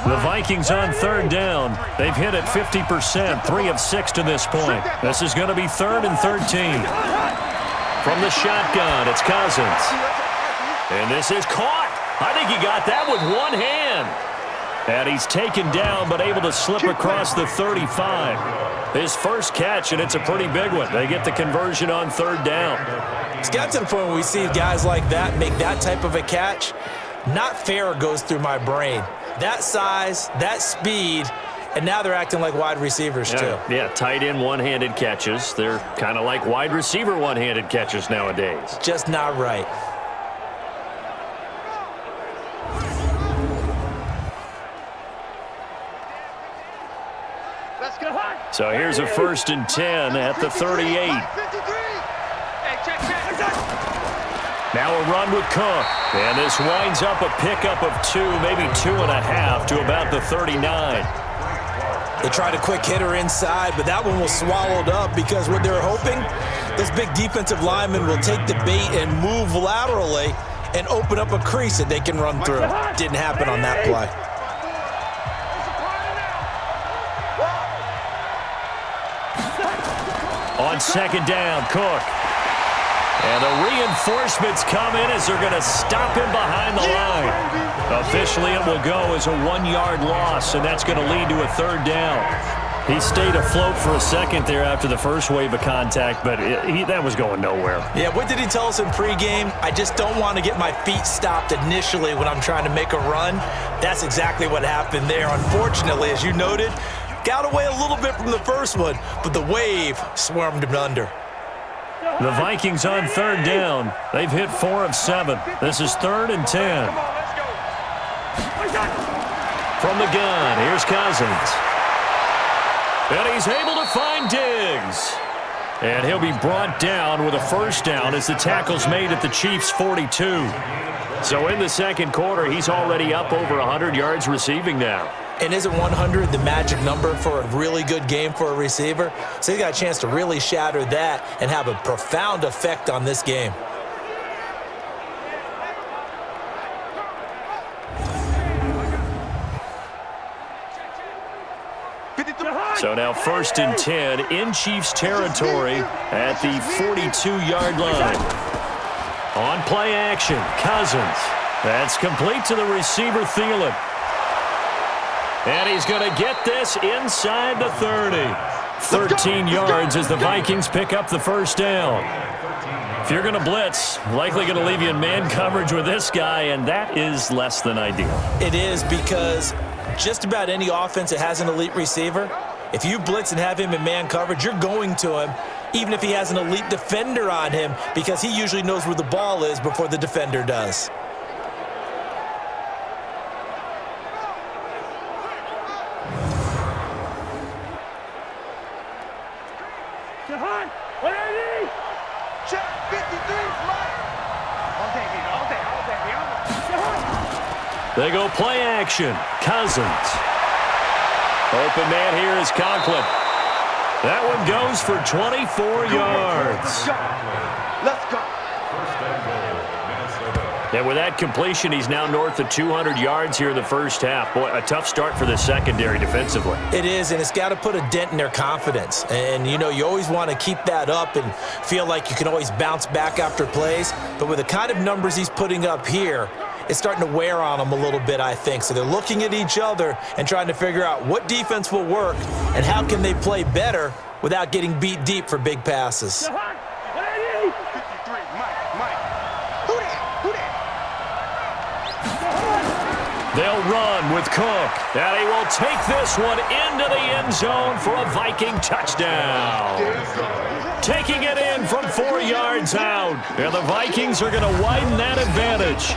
The Vikings on third down. They've hit it 50%, 3 of 6 to this point. This is going to be 3rd and 13. From the shotgun, it's Cousins. And this is caught. I think he got that with one hand. And he's taken down, but able to slip across the 35. His first catch, and it's a pretty big one. They get the conversion on third down. It's got to the point where we see guys like that make that type of a catch. Not fair goes through my brain. That size, that speed, and now they're acting like wide receivers too. Yeah, tight end one-handed catches. They're kind of like wide receiver one-handed catches nowadays. Just not right. So here's a 1st and 10 at the 38. Now a run with Cook. And this winds up a pickup of 2, maybe 2.5 to about the 39. They tried a quick hitter inside, but that one was swallowed up because what they're hoping, this big defensive lineman will take the bait and move laterally and open up a crease that they can run through. Didn't happen on that play. On second down, Cook. And the reinforcements come in as they're going to stop him behind the line. Officially, it will go as a 1-yard loss, and that's going to lead to a 3rd down. He stayed afloat for a second there after the first wave of contact, but that was going nowhere. Yeah, what did he tell us in pregame? I just don't want to get my feet stopped initially when I'm trying to make a run. That's exactly what happened there. Unfortunately, as you noted, got away a little bit from the first one, but the wave swarmed him under. The Vikings on third down. They've hit 4 of 7. This is 3rd and 10. From the gun, here's Cousins. And he's able to find Diggs. And he'll be brought down with a 1st down as the tackle's made at the Chiefs' 42. So in the second quarter, he's already up over 100 yards receiving now. And isn't 100 the magic number for a really good game for a receiver? So he got a chance to really shatter that and have a profound effect on this game. So now 1st and 10 in Chiefs territory at the 42-yard line. On play action, Cousins. That's complete to the receiver, Thielen. And he's going to get this inside the 30. 13 yards as the Vikings pick up the 1st down. If you're going to blitz, likely going to leave you in man coverage with this guy, and that is less than ideal. It is, because just about any offense that has an elite receiver, if you blitz and have him in man coverage, you're going to him, even if he has an elite defender on him, because he usually knows where the ball is before the defender does. They go play action. Cousins. Open man here is Conklin. That one goes for 24 yards. Let's go. And with that completion, he's now north of 200 yards here in the first half. Boy, a tough start for the secondary defensively. It is, and it's got to put a dent in their confidence. And, you know, you always want to keep that up and feel like you can always bounce back after plays. But with the kind of numbers he's putting up here, it's starting to wear on them a little bit, I think. So they're looking at each other and trying to figure out what defense will work and how can they play better without getting beat deep for big passes. They'll run with Cook, and he will take this one into the end zone for a Viking touchdown. Taking it in from 4 yards out, and the Vikings are going to widen that advantage.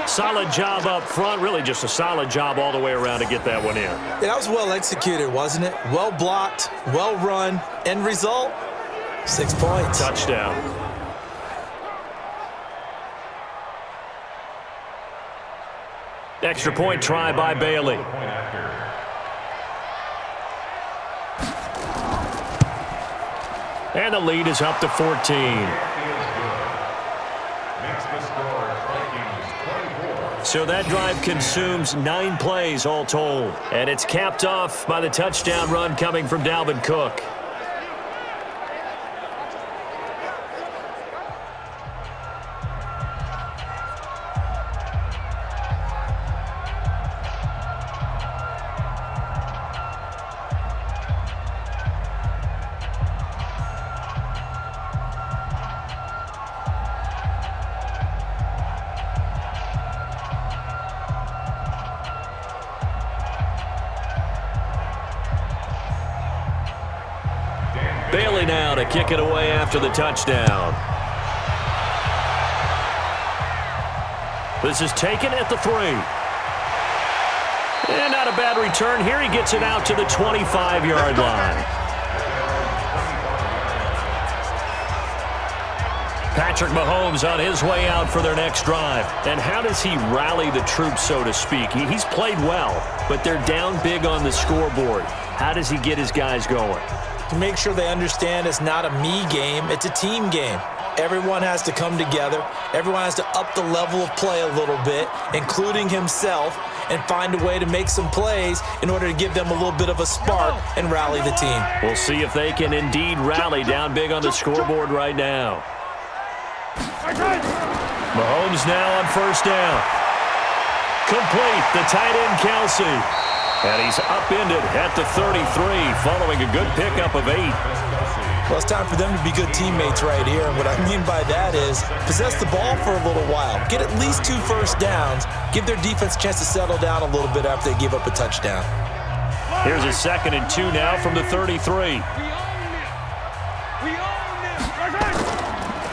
Solid job up front. Really just a solid job all the way around to get that one in. Yeah, that was well executed, wasn't it? Well blocked, well run. End result, 6 points. Touchdown. Extra point try by Bailey. And the lead is up to 14. So that drive consumes 9 plays all told. And it's capped off by the touchdown run coming from Dalvin Cook. Bailey now to kick it away after the touchdown. This is taken at the 3. And not a bad return here. He gets it out to the 25-yard line. Patrick Mahomes on his way out for their next drive. And how does he rally the troops, so to speak? He's played well, but they're down big on the scoreboard. How does he get his guys going? To make sure they understand it's not a me game, it's a team game. Everyone has to come together. Everyone has to up the level of play a little bit, including himself, and find a way to make some plays in order to give them a little bit of a spark and rally the team. We'll see if they can indeed rally down big on the scoreboard right now. Mahomes now on first down. Complete, the tight end Kelsey. And he's upended at the 33 following a good pickup of 8. Well, it's time for them to be good teammates right here. And what I mean by that is possess the ball for a little while. Get at least 2 first downs. Give their defense a chance to settle down a little bit after they give up a touchdown. Here's a 2nd and 2 now from the 33.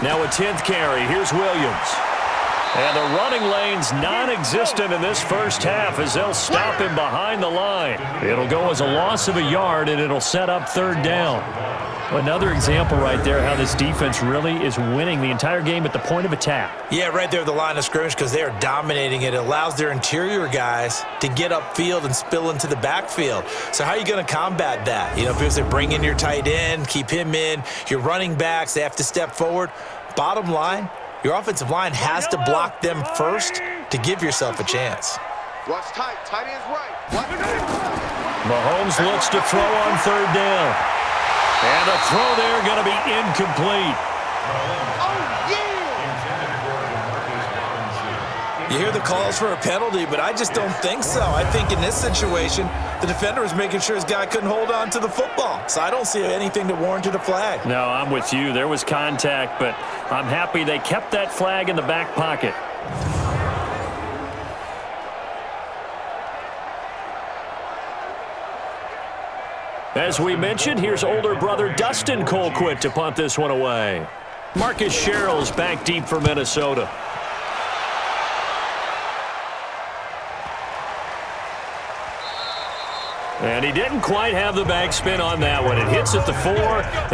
Now a 10th carry. Here's Williams. And the running lane's non-existent in this first half as they'll stop him behind the line. It'll go as a loss of a yard, and it'll set up 3rd down. Another example right there how this defense really is winning the entire game at the point of attack. Yeah, right there at the line of scrimmage because they are dominating it. It allows their interior guys to get upfield and spill into the backfield. So how are you going to combat that? You know, because they bring in your tight end, keep him in. Your running backs, they have to step forward. Bottom line, your offensive line has to block them first to give yourself a chance. Watch tight. Tight end's right. Mahomes looks to throw on 3rd down. And a throw there going to be incomplete. Oh, yeah! You hear the calls for a penalty, but I just don't think so. I think in this situation, the defender was making sure his guy couldn't hold on to the football. So I don't see anything that warranted a flag. No, I'm with you. There was contact, but I'm happy they kept that flag in the back pocket. As we mentioned, here's older brother Dustin Colquitt to punt this one away. Marcus Sherrill's back deep for Minnesota. And he didn't quite have the backspin on that one. It hits at the 4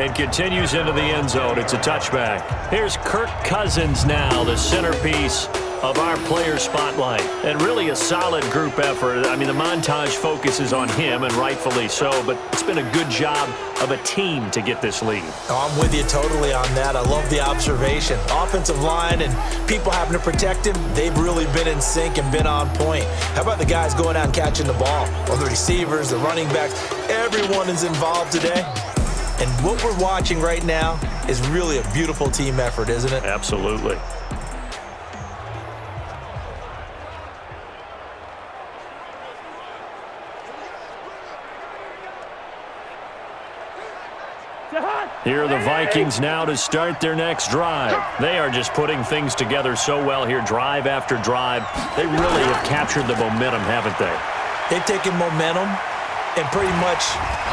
and continues into the end zone. It's a touchback. Here's Kirk Cousins now, the centerpiece of our player spotlight. And really a solid group effort. I mean, the montage focuses on him, and rightfully so, but it's been a good job of a team to get this lead. Oh, I'm with you totally on that. I love the observation. Offensive line and people having to protect him, they've really been in sync and been on point. How about the guys going out and catching the ball? Well, the receivers, the running backs, everyone is involved today. And what we're watching right now is really a beautiful team effort, isn't it? Absolutely. Here are the Vikings now to start their next drive. They are just putting things together so well here, drive after drive. They really have captured the momentum, haven't they? They've taken momentum and pretty much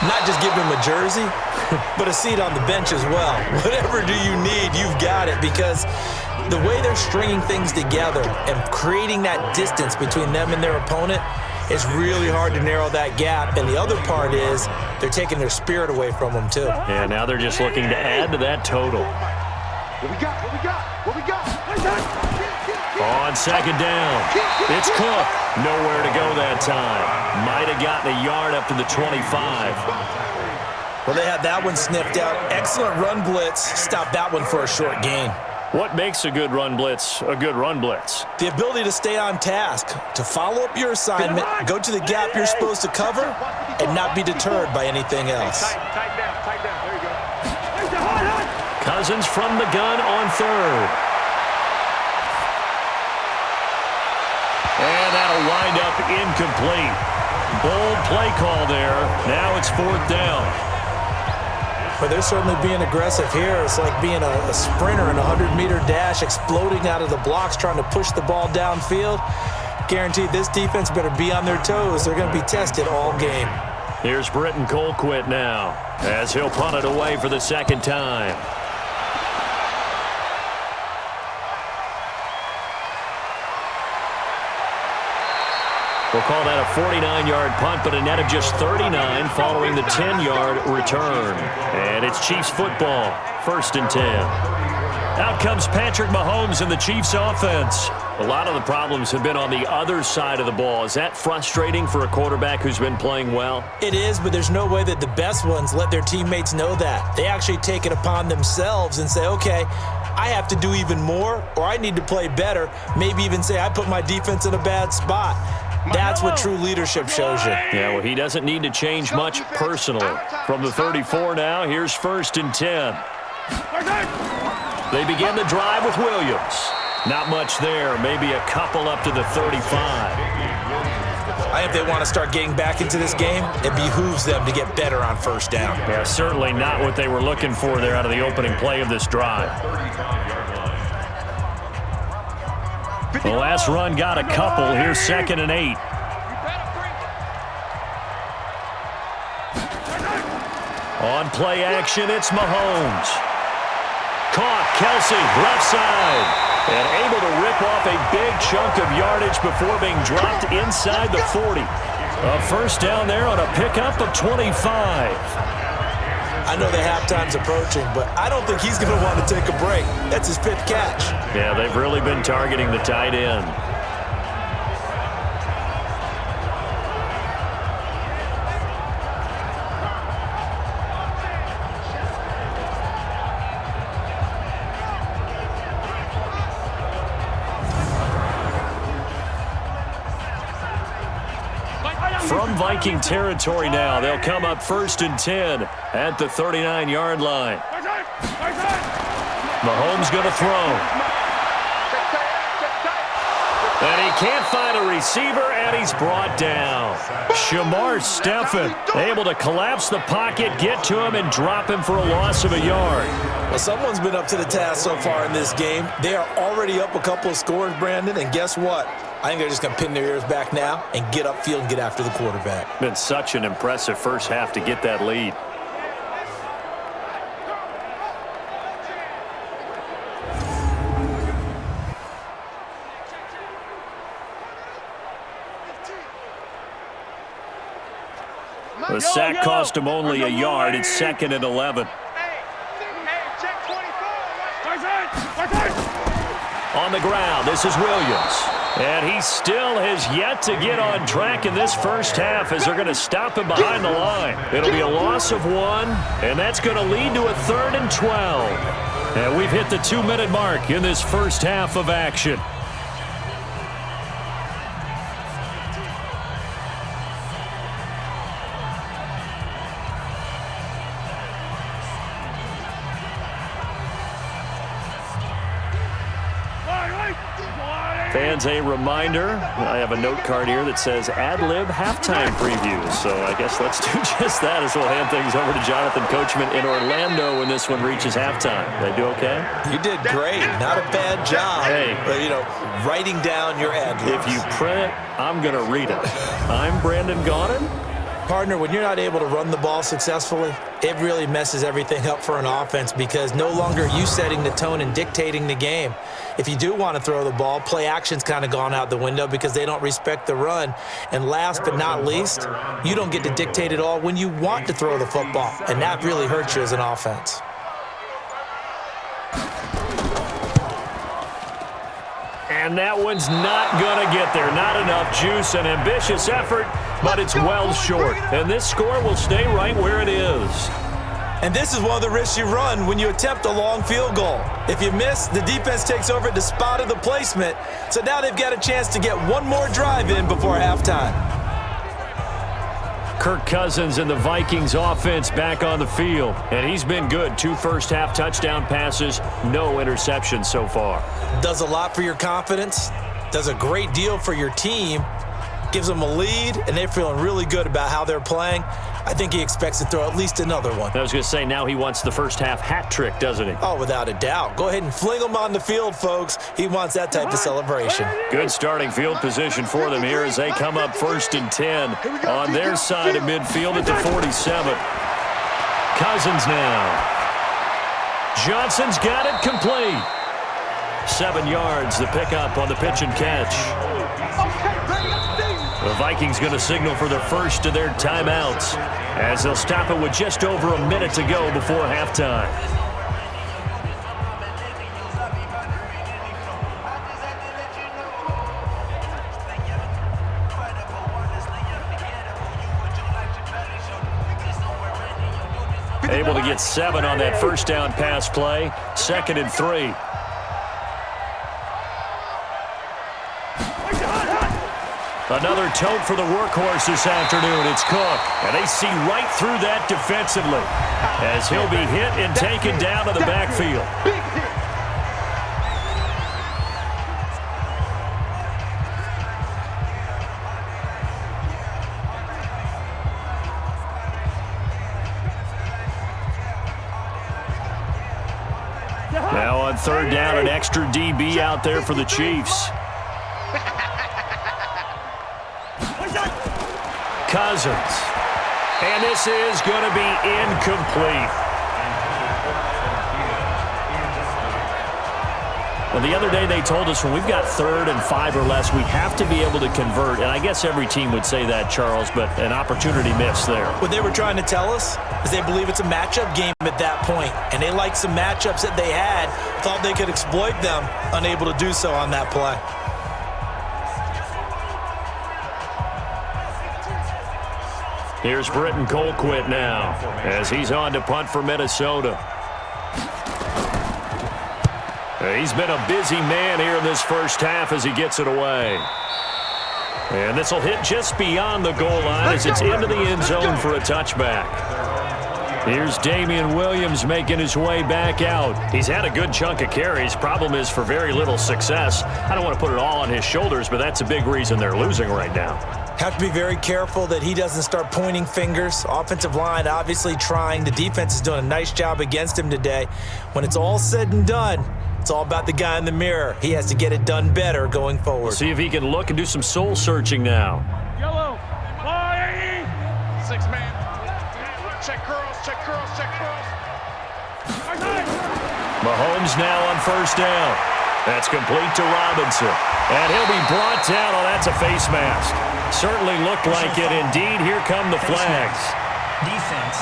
not just give him a jersey, but a seat on the bench as well. Whatever do you need, you've got it, because the way they're stringing things together and creating that distance between them and their opponent, it's really hard to narrow that gap. And the other part is they're taking their spirit away from them, too. Yeah, now they're just looking to add to that total. What we got? What we got? What we got? On second down, it's Cook. Nowhere to go that time. Might have gotten a yard up to the 25. Well, they had that one sniffed out. Excellent run blitz. Stopped that one for a short gain. What makes a good run blitz a good run blitz? The ability to stay on task, to follow up your assignment, go to the gap you're supposed to cover, and not be deterred by anything else. Tight down. There you go. Cousins from the gun on third. And that'll wind up incomplete. Bold play call there. Now it's fourth down. But they're certainly being aggressive here. It's like being a sprinter in a 100-meter dash, exploding out of the blocks, trying to push the ball downfield. Guaranteed this defense better be on their toes. They're going to be tested all game. Here's Britton Colquitt now, as he'll punt it away for the second time. We'll call that a 49-yard punt, but a net of just 39 following the 10-yard return. And it's Chiefs football, 1st and 10. Out comes Patrick Mahomes and the Chiefs offense. A lot of the problems have been on the other side of the ball. Is that frustrating for a quarterback who's been playing well? It is, but there's no way that the best ones let their teammates know that. They actually take it upon themselves and say, okay, I have to do even more, or I need to play better. Maybe even say I put my defense in a bad spot. That's what true leadership shows you. Yeah, well, he doesn't need to change much personally. From the 34 now, here's 1st and 10. They begin the drive with Williams. Not much there, maybe a couple up to the 35. I think they want to start getting back into this game. It behooves them to get better on 1st down. Yeah, certainly not what they were looking for there out of the opening play of this drive. The last run got a couple. Here's 2nd and 8. On play action, it's Mahomes. Caught, Kelsey, left side. And able to rip off a big chunk of yardage before being dropped inside the 40. A 1st down there on a pickup of 25. I know the halftime's approaching, but I don't think he's going to want to take a break. That's his 5th catch. Yeah, they've really been targeting the tight end. From Viking territory now, they'll come up 1st and 10 at the 39-yard line. Mahomes going to throw. And he can't find a receiver, and he's brought down. Shamar Stephen able to collapse the pocket, get to him, and drop him for a loss of a yard. Well, someone's been up to the task so far in this game. They are already up a couple of scores, Brandon, and guess what? I think they're just going to pin their ears back now and get upfield and get after the quarterback. Been such an impressive first half to get that lead. The sack cost him only a yard. It's 2nd and 11. On the ground, this is Williams. And he still has yet to get on track in this first half as they're going to stop him behind the line. It'll be a loss of 1, and that's going to lead to a 3rd and 12. And we've hit the 2-minute mark in this first half of action. Fans, a reminder, I have a note card here that says ad-lib halftime preview. So I guess let's do just that as we'll hand things over to Jonathan Coachman in Orlando when this one reaches halftime. Did I do okay? You did great. Not a bad job. Hey. But, you know, writing down your ad-libs. If you print it, I'm going to read it. I'm Brandon Gaudin. Partner, when you're not able to run the ball successfully, it really messes everything up for an offense because no longer are you setting the tone and dictating the game. If you do want to throw the ball, play action's kind of gone out the window because they don't respect the run. And last but not least, you don't get to dictate it all when you want to throw the football, and that really hurts you as an offense. And that one's not going to get there. Not enough juice, an ambitious effort, but it's well short. And this score will stay right where it is. And this is one of the risks you run when you attempt a long field goal. If you miss, the defense takes over at the spot of the placement. So now they've got a chance to get one more drive in before halftime. Kirk Cousins and the Vikings offense back on the field. And he's been good. 2 first-half touchdown passes, no interceptions so far. Does a lot for your confidence. Does a great deal for your team. Gives them a lead, and they're feeling really good about how they're playing. I think he expects to throw at least another one. I was going to say, now he wants the first-half hat trick, doesn't he? Oh, without a doubt. Go ahead and fling him on the field, folks. He wants that type of celebration. Good starting field position for them here as they come up 1st and 10 on their side of midfield at the 47. Cousins now. Johnson's got it complete. 7 yards, the pickup on the pitch and catch. The Vikings going to signal for the first of their timeouts as they'll stop it with just over a minute to go before halftime. Able to get 7 on that first down pass play. 2nd and 3. Another tote for the workhorse this afternoon. It's Cook. And they see right through that defensively as he'll be hit and taken down to the backfield. Now on 3rd down, an extra DB out there for the Chiefs. Cousins. And this is going to be incomplete. Well, the other day they told us when we've got 3rd and 5 or less, we have to be able to convert. And I guess every team would say that, Charles, but an opportunity missed there. What they were trying to tell us is they believe it's a matchup game at that point. And they liked some matchups that they had, thought they could exploit them, unable to do so on that play. Here's Britton Colquitt now as he's on to punt for Minnesota. He's been a busy man here in this first half as he gets it away. And this will hit just beyond the goal line as it's into the end zone for a touchback. Here's Damian Williams making his way back out. He's had a good chunk of carries. Problem is for very little success. I don't want to put it all on his shoulders, but that's a big reason they're losing right now. Have to be very careful that he doesn't start pointing fingers. Offensive line obviously trying. The defense is doing a nice job against him today. When it's all said and done, it's all about the guy in the mirror. He has to get it done better going forward. See if he can look and do some soul searching now. Yellow. 6 man. Check curls, check curls, check curls. Mahomes now on 1st down. That's complete to Robinson. And he'll be brought down. Oh, that's a face mask. Certainly looked like it. Indeed, here come the flags. Defense.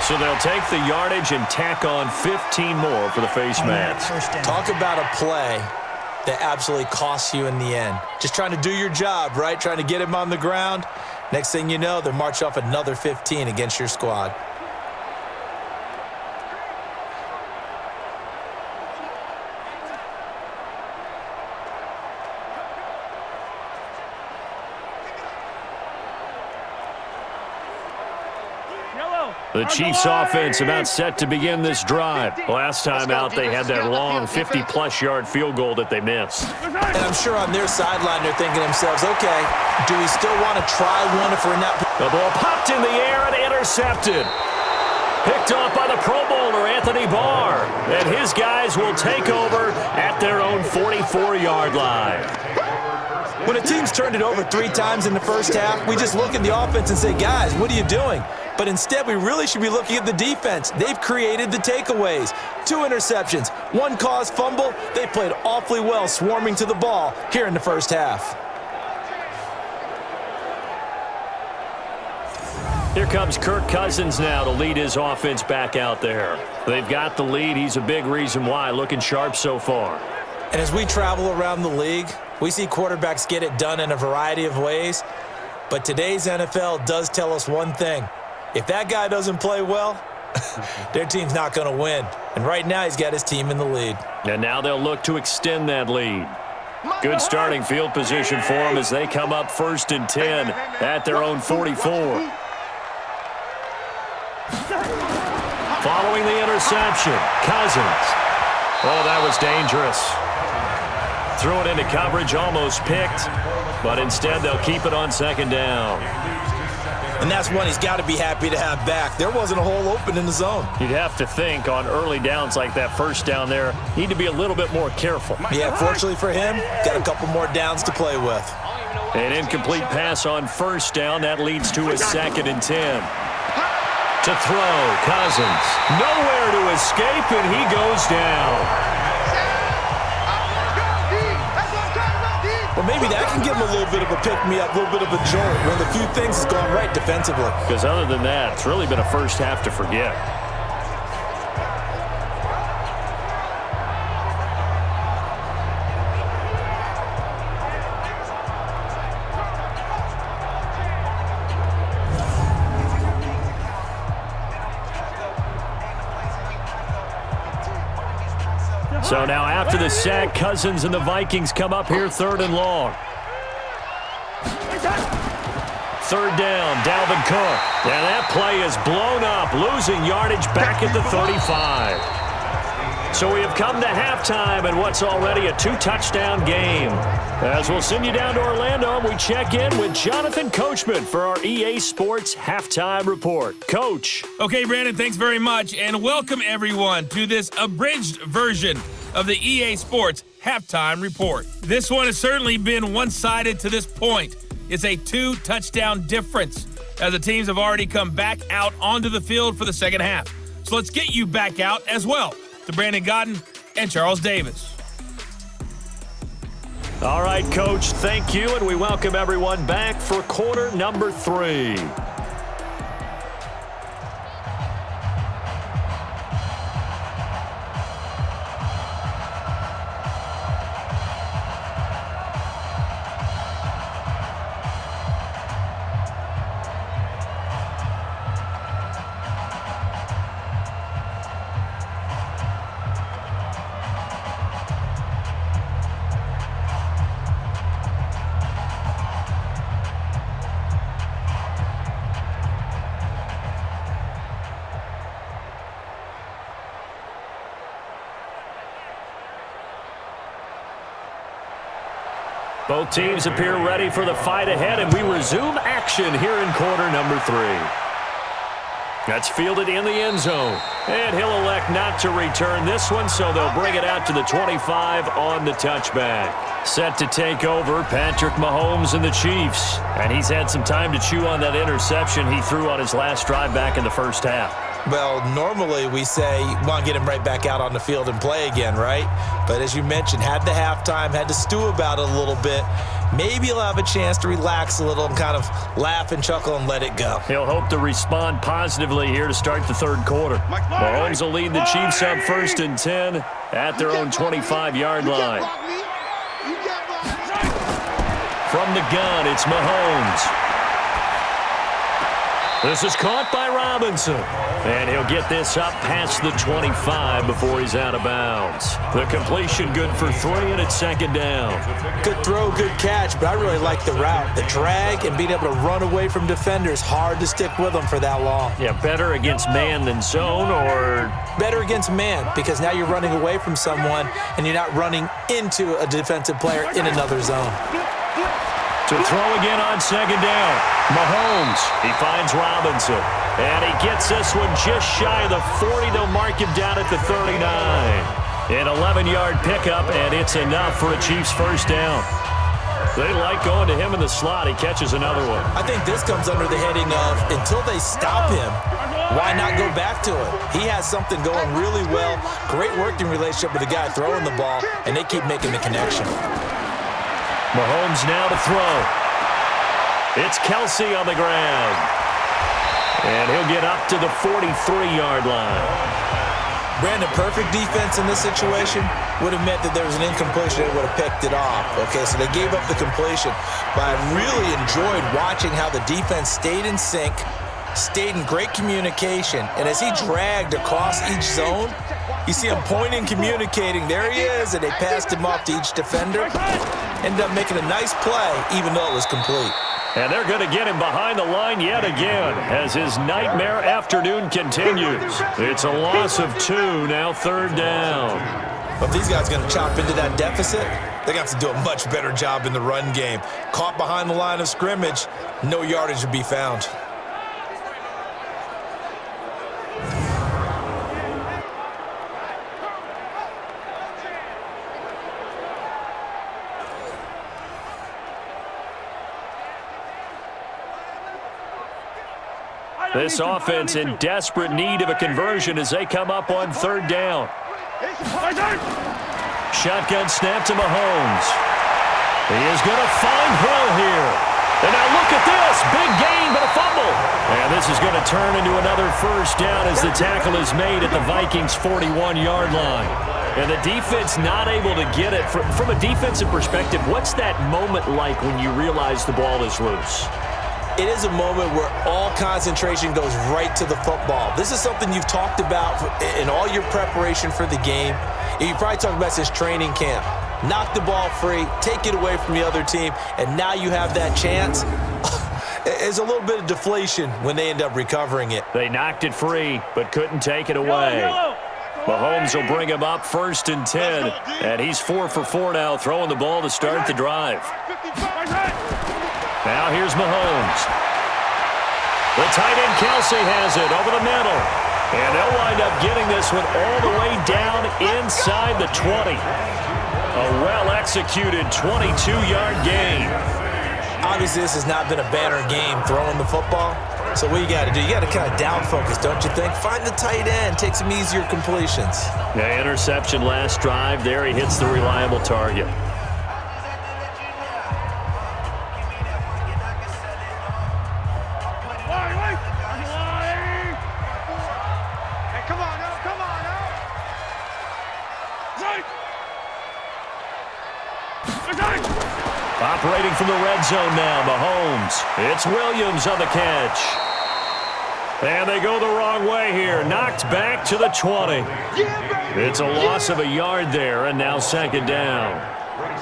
So they'll take the yardage and tack on 15 more for the face mask. Talk about a play that absolutely costs you in the end. Just trying to do your job, right? Trying to get him on the ground. Next thing you know, they'll march off another 15 against your squad. The Chiefs offense about set to begin this drive. Last time out, they had that long 50-plus yard field goal that they missed. And I'm sure on their sideline, they're thinking to themselves, okay, do we still want to try one if we're not? The ball popped in the air and intercepted. Picked off by the Pro Bowler, Anthony Barr. And his guys will take over at their own 44-yard line. When a team's turned it over 3 times in the first half, we just look at the offense and say, guys, what are you doing? But instead, we really should be looking at the defense. They've created the takeaways. 2 interceptions, 1 caused fumble. They played awfully well swarming to the ball here in the first half. Here comes Kirk Cousins now to lead his offense back out there. They've got the lead. He's a big reason why. Looking sharp so far. And as we travel around the league, we see quarterbacks get it done in a variety of ways. But today's NFL does tell us one thing. If that guy doesn't play well, their team's not going to win. And right now, he's got his team in the lead. And now they'll look to extend that lead. Good starting field position for them as they come up 1st and 10 at their own 44. Following the interception, Cousins. Oh, that was dangerous. Threw it into coverage, almost picked, but instead they'll keep it on 2nd down. And that's one he's got to be happy to have back. There wasn't a hole open in the zone. You'd have to think on early downs like that 1st down there, need to be a little bit more careful. Yeah, fortunately for him, got a couple more downs to play with. An incomplete pass on 1st down. That leads to a 2nd and 10. To throw, Cousins. Nowhere to escape, and he goes down. Well, maybe that can give him a little bit of a pick-me-up, a little bit of a jolt when the few things has gone right defensively. Because other than that, it's really been a first half to forget. So now after the sack, Cousins and the Vikings come up here 3rd and long. 3rd down, Dalvin Cook. And that play is blown up, losing yardage back at the 35. So we have come to halftime in what's already a 2-touchdown game. As we'll send you down to Orlando, we check in with Jonathan Coachman for our EA Sports Halftime Report. Coach. Okay, Brandon, thanks very much, and welcome everyone to this abridged version of the EA Sports Halftime Report. This one has certainly been one-sided to this point. It's a 2-touchdown difference as the teams have already come back out onto the field for the second half. So let's get you back out as well to Brandon Godden and Charles Davis. All right, Coach, thank you, and we welcome everyone back for quarter number 3. Both teams appear ready for the fight ahead, and we resume action here in quarter number 3. That's fielded in the end zone, and he'll elect not to return this one, so they'll bring it out to the 25 on the touchback. Set to take over, Patrick Mahomes and the Chiefs, and he's had some time to chew on that interception he threw on his last drive back in the first half. Well, normally we say you want to get him right back out on the field and play again, right? But as you mentioned, had the halftime, had to stew about it a little bit. Maybe he'll have a chance to relax a little and kind of laugh and chuckle and let it go. He'll hope to respond positively here to start the 3rd quarter. Mahomes will lead the Chiefs up 1st and 10 at their own 25-yard line. From the gun, it's Mahomes. This is caught by Robinson. And he'll get this up past the 25 before he's out of bounds. The completion good for 3, and it's 2nd down. Good throw, good catch, but I really like the route. The drag and being able to run away from defenders, hard to stick with them for that long. Yeah, better against man than zone, or? Better against man, because now you're running away from someone and you're not running into a defensive player in another zone. To throw again on 2nd down. Mahomes, he finds Robinson. And he gets this one just shy of the 40. They'll mark him down at the 39. An 11-yard pickup, and it's enough for a Chiefs 1st down. They like going to him in the slot. He catches another one. I think this comes under the heading of until they stop him, why not go back to it? He has something going really well. Great working relationship with the guy throwing the ball, and they keep making the connection. Mahomes now to throw. It's Kelsey on the ground. And he'll get up to the 43-yard line. Brandon, perfect defense in this situation would have meant that there was an incompletion. They would have picked it off. Okay, so they gave up the completion. But I really enjoyed watching how the defense stayed in sync, stayed in great communication. And as he dragged across each zone, you see him pointing, communicating. There he is, and they passed him off to each defender. Ended up making a nice play, even though it was complete. And they're going to get him behind the line yet again as his nightmare afternoon continues. It's a loss of 2, now 3rd down. But if these guys are going to chop into that deficit, they're going to have to do a much better job in the run game. Caught behind the line of scrimmage, no yardage to be found. This offense in desperate need of a conversion as they come up on 3rd down. Shotgun snap to Mahomes. He is going to find Hill here. And now look at this. Big gain, but a fumble. And this is going to turn into another 1st down as the tackle is made at the Vikings' 41-yard line. And the defense not able to get it. From a defensive perspective, what's that moment like when you realize the ball is loose? It is a moment where all concentration goes right to the football. This is something you've talked about in all your preparation for the game. You probably talked about this training camp. Knock the ball free, take it away from the other team, and now you have that chance. There's a little bit of deflation when they end up recovering it. They knocked it free, but couldn't take it away. Mahomes will bring him up 1st and 10, and he's 4 for 4 now, throwing the ball to start the drive. Now here's Mahomes. The tight end Kelsey has it over the middle. And they'll wind up getting this one all the way down inside the 20. A well-executed 22-yard gain. Obviously, this has not been a banner game throwing the football. So what you got to do, you got to kind of down focus, don't you think? Find the tight end, take some easier completions. Yeah, interception last drive. There he hits the reliable target. Operating from the red zone now, Mahomes. It's Williams on the catch. And they go the wrong way here. Knocked back to the 20. It's a loss of a yard there, and now 2nd down.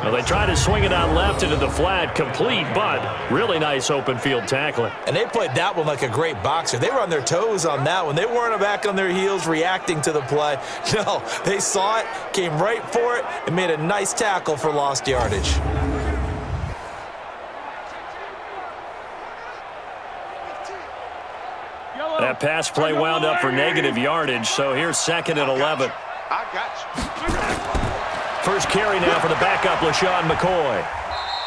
Well, they try to swing it out left into the flat, complete, but really nice open field tackling. And they played that one like a great boxer. They were on their toes on that one. They weren't back on their heels reacting to the play. No, they saw it, came right for it, and made a nice tackle for lost yardage. That pass play wound up for negative yardage, so here's 2nd and 11. I got you. First carry now for the backup, LaShawn McCoy.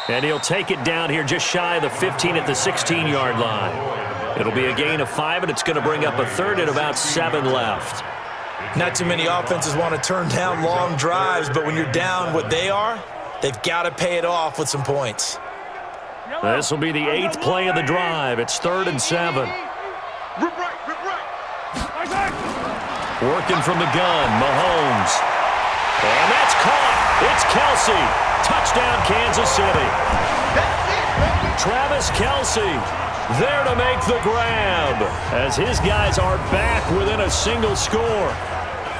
And he'll take it down here just shy of the 15 at the 16-yard line. It'll be a gain of 5, and it's going to bring up a 3rd and about 7 left. Not too many offenses want to turn down long drives, but when you're down what they are, they've got to pay it off with some points. This will be the 8th play of the drive. It's 3rd and 7. Rip right. Working from the gun, Mahomes. And that's caught. It's Kelsey. Touchdown, Kansas City. Travis Kelsey there to make the grab as his guys are back within a single score.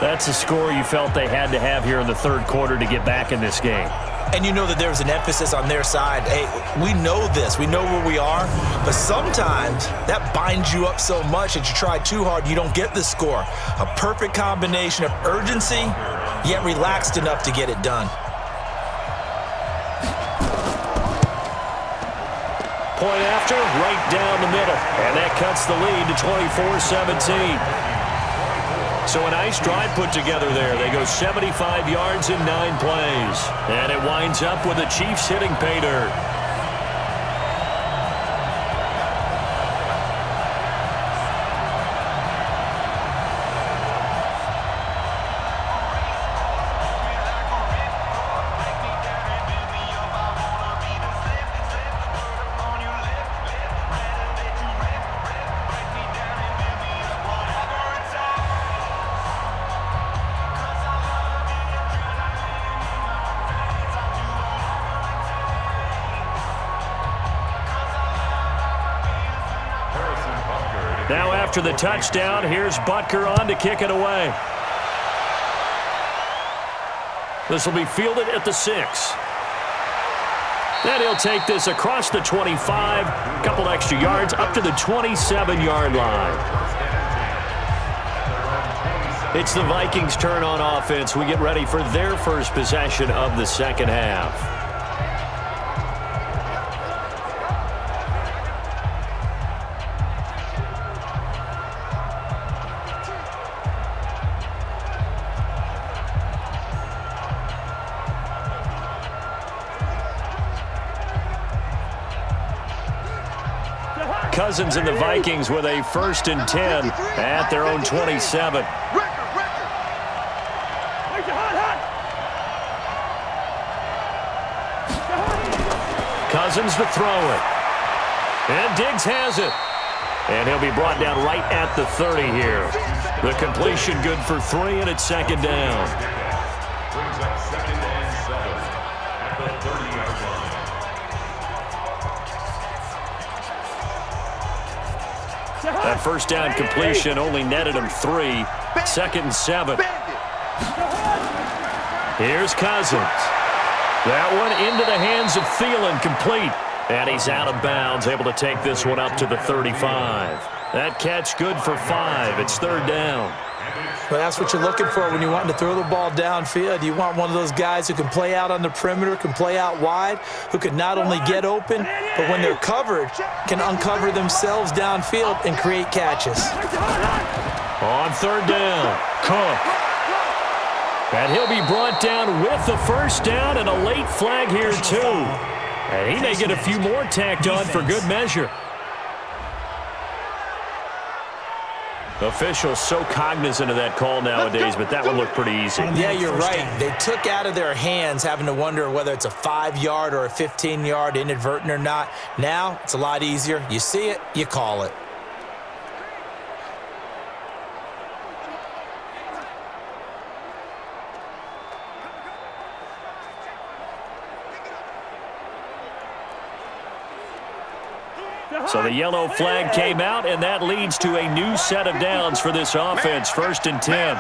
That's a score you felt they had to have here in the 3rd quarter to get back in this game. And you know that there was an emphasis on their side. Hey, we know this. We know where we are. But sometimes that binds you up so much that you try too hard, you don't get the score. A perfect combination of urgency, yet relaxed enough to get it done. Point after, right down the middle. And that cuts the lead to 24-17. So a nice drive put together there. They go 75 yards in 9 plays. And it winds up with the Chiefs hitting pay dirt. Now after the touchdown, here's Butker on to kick it away. This will be fielded at the 6. Then he'll take this across the 25, a couple extra yards up to the 27-yard line. It's the Vikings' turn on offense. We get ready for their first possession of the second half. Cousins and the Vikings with a 1st and 10 at their own 27. Cousins to throw it. And Diggs has it. And he'll be brought down right at the 30 here. The completion good for 3, and it's 2nd down. Brings up 2nd and 7 at the 30-yard line. That 1st down completion only netted him 3. 2nd and 7. Here's Cousins. That one into the hands of Thielen, complete. And he's out of bounds, able to take this one up to the 35. That catch good for 5. It's 3rd down. Well, that's what you're looking for when you want to throw the ball downfield. You want one of those guys who can play out on the perimeter, can play out wide, who can not only get open, but when they're covered, can uncover themselves downfield and create catches. On 3rd down, Cook. And he'll be brought down with the 1st down and a late flag here, too. And he may get a few more tacked on for good measure. Officials so cognizant of that call nowadays, but that one looked pretty easy. Yeah, you're right. They took out of their hands having to wonder whether it's a 5-yard or a 15-yard, inadvertent or not. Now, it's a lot easier. You see it, you call it. So the yellow flag came out, and that leads to a new set of downs for this offense. 1st and 10.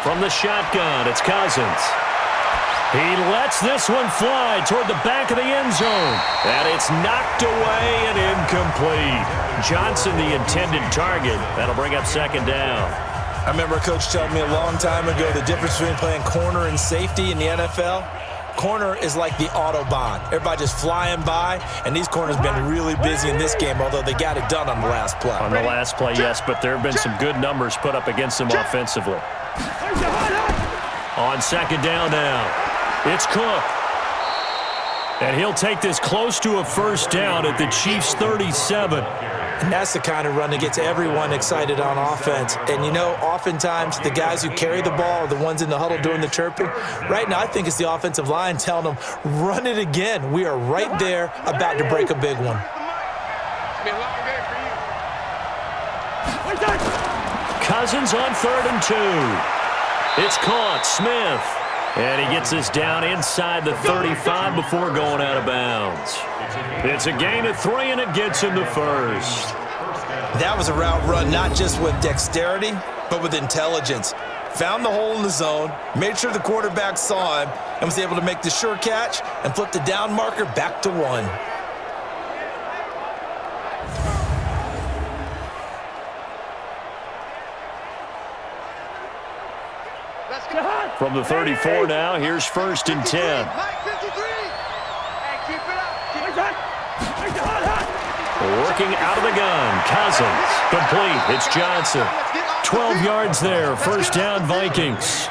From the shotgun, it's Cousins. He lets this one fly toward the back of the end zone. And it's knocked away and incomplete. Johnson, the intended target. That'll bring up 2nd down. I remember a coach telling me a long time ago the difference between playing corner and safety in the NFL. Corner is like the Autobahn. Everybody just flying by, and these corners been really busy in this game, although they got it done on the last play. On the last play, yes, but there have been some good numbers put up against them offensively. On 2nd down now, it's Cook. And he'll take this close to a 1st down at the Chiefs' 37. And that's the kind of run that gets everyone excited on offense. And, you know, oftentimes the guys who carry the ball are the ones in the huddle doing the chirping. Right now, I think it's the offensive line telling them, run it again. We are right there about to break a big one. Cousins on 3rd and 2. It's caught. Smith. And he gets this down inside the 35 before going out of bounds. It's a gain of 3, and it gets him the 1st. That was a route run not just with dexterity, but with intelligence. Found the hole in the zone, made sure the quarterback saw him, and was able to make the sure catch and flip the down marker back to 1. From the 34 now, here's 1st and 10. Working out of the gun. Cousins. Complete. It's Johnson. 12 yards there. First down, Vikings.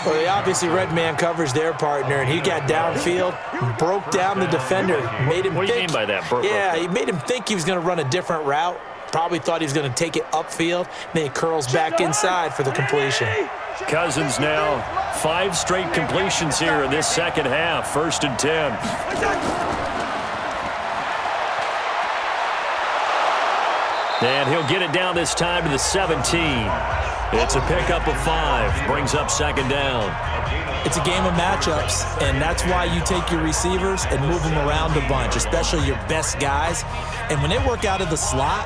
Well, they obviously read man coverage their partner, and he got downfield, broke down the defender, made him What do you think. mean by that? Yeah, he made him think he was going to run a different route. Probably thought he was going to take it upfield. Then he curls back inside for the completion. Cousins now 5 straight completions here in this second half. 1st and 10. And he'll get it down this time to the 17. It's a pickup of 5. Brings up 2nd down. It's a game of matchups, and that's why you take your receivers and move them around a bunch, especially your best guys. And when they work out of the slot,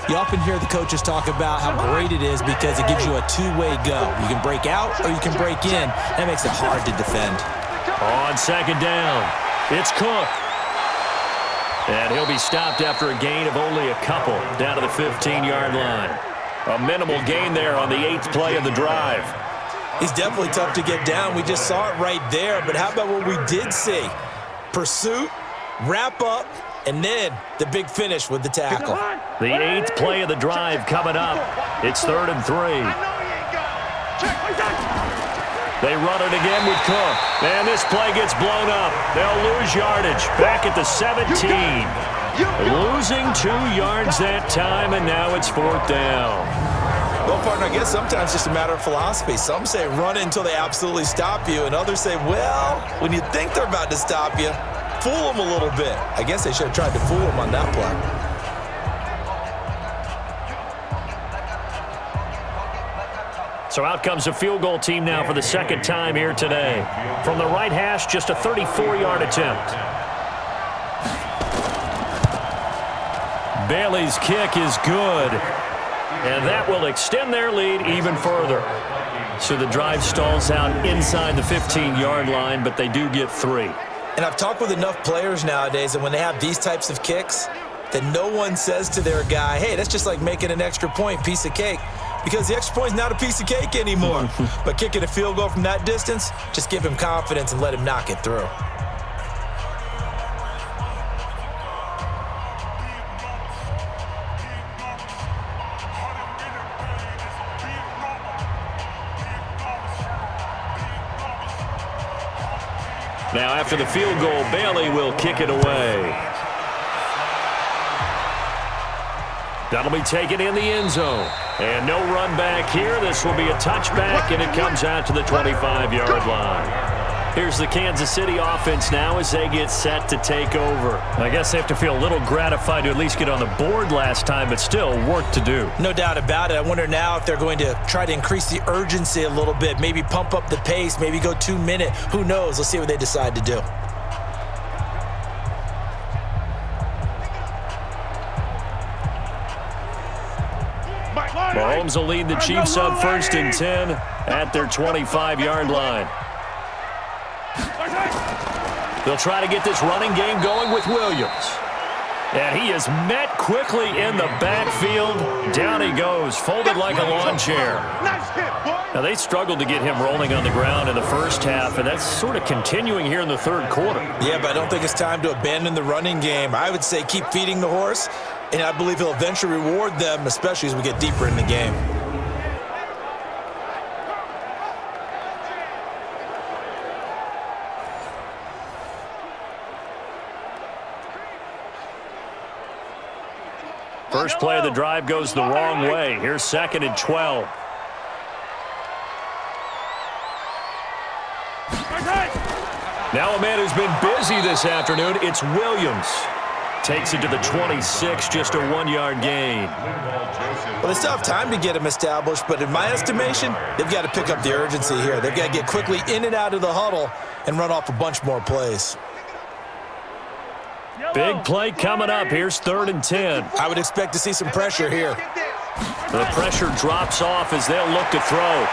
you often hear the coaches talk about how great it is because it gives you a two-way go. You can break out or you can break in. That makes it hard to defend. On 2nd down, it's Cook. And he'll be stopped after a gain of only a couple down to the 15-yard line. A minimal gain there on the 8th play of the drive. He's definitely tough to get down. We just saw it right there. But how about what we did see? Pursuit, wrap up, and then the big finish with the tackle. The 8th play of the drive coming up. It's 3rd and 3. They run it again with Cook. And this play gets blown up. They'll lose yardage. Back at the 17. Losing 2 yards that time, and now it's 4th down. Well, partner, I guess sometimes it's just a matter of philosophy. Some say run until they absolutely stop you, and others say, well, when you think they're about to stop you, fool them a little bit. I guess they should have tried to fool them on that play. So out comes a field goal team now for the 2nd time here today. From the right hash, just a 34-yard attempt. Bailey's kick is good. And that will extend their lead even further. So the drive stalls out inside the 15-yard line, but they do get 3. And I've talked with enough players nowadays that when they have these types of kicks, that no one says to their guy, hey, that's just like making an extra point, piece of cake. Because the extra point is not a piece of cake anymore. But kicking a field goal from that distance, just give him confidence and let him knock it through. Now after the field goal, Bailey will kick it away. That'll be taken in the end zone. And no run back here. This will be a touchback, and it comes out to the 25-yard line. Here's the Kansas City offense now as they get set to take over. I guess they have to feel a little gratified to at least get on the board last time, but still work to do. No doubt about it. I wonder now if they're going to try to increase the urgency a little bit, maybe pump up the pace, maybe go 2-minute. Who knows? Let's see what they decide to do. Mahomes will lead the Chiefs up 1st and 10 at their 25-yard line. They'll try to get this running game going with Williams. And he is met quickly in the backfield. Down he goes, folded like a lawn chair. Now, they struggled to get him rolling on the ground in the first half, and that's sort of continuing here in the 3rd quarter. Yeah, but I don't think it's time to abandon the running game. I would say keep feeding the horse, and I believe he'll eventually reward them, especially as we get deeper in the game. First play of the drive goes the wrong way. Here's 2nd and 12. Now a man who's been busy this afternoon, it's Williams. Takes it to the 26, just a 1-yard gain. Well, they still have time to get him established, but in my estimation, they've got to pick up the urgency here. They've got to get quickly in and out of the huddle and run off a bunch more plays. Big play coming up. Here's 3rd and 10. I would expect to see some pressure here. The pressure drops off as they'll look to throw.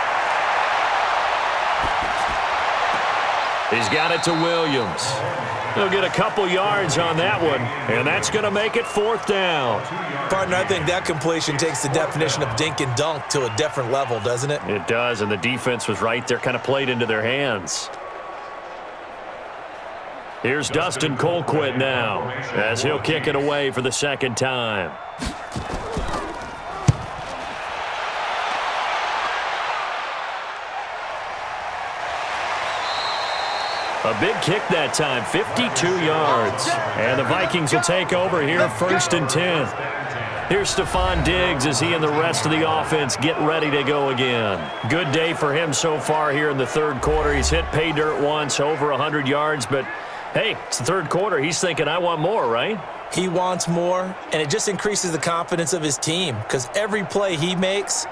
He's got it to Williams. He'll get a couple yards on that one, and that's going to make it 4th down. Partner, I think that completion takes the definition of dink and dunk to a different level, doesn't it? It does, and the defense was right there, kind of played into their hands. Here's Dustin Colquitt now, as he'll kick it away for the second time. A big kick that time, 52 yards. And the Vikings will take over here, 1st and 10. Here's Stephon Diggs as he and the rest of the offense get ready to go again. Good day for him so far here in the third quarter. He's hit pay dirt once, over 100 yards, but hey, it's the third quarter. He's thinking, I want more, right? He wants more, and it just increases the confidence of his team because every play he makes,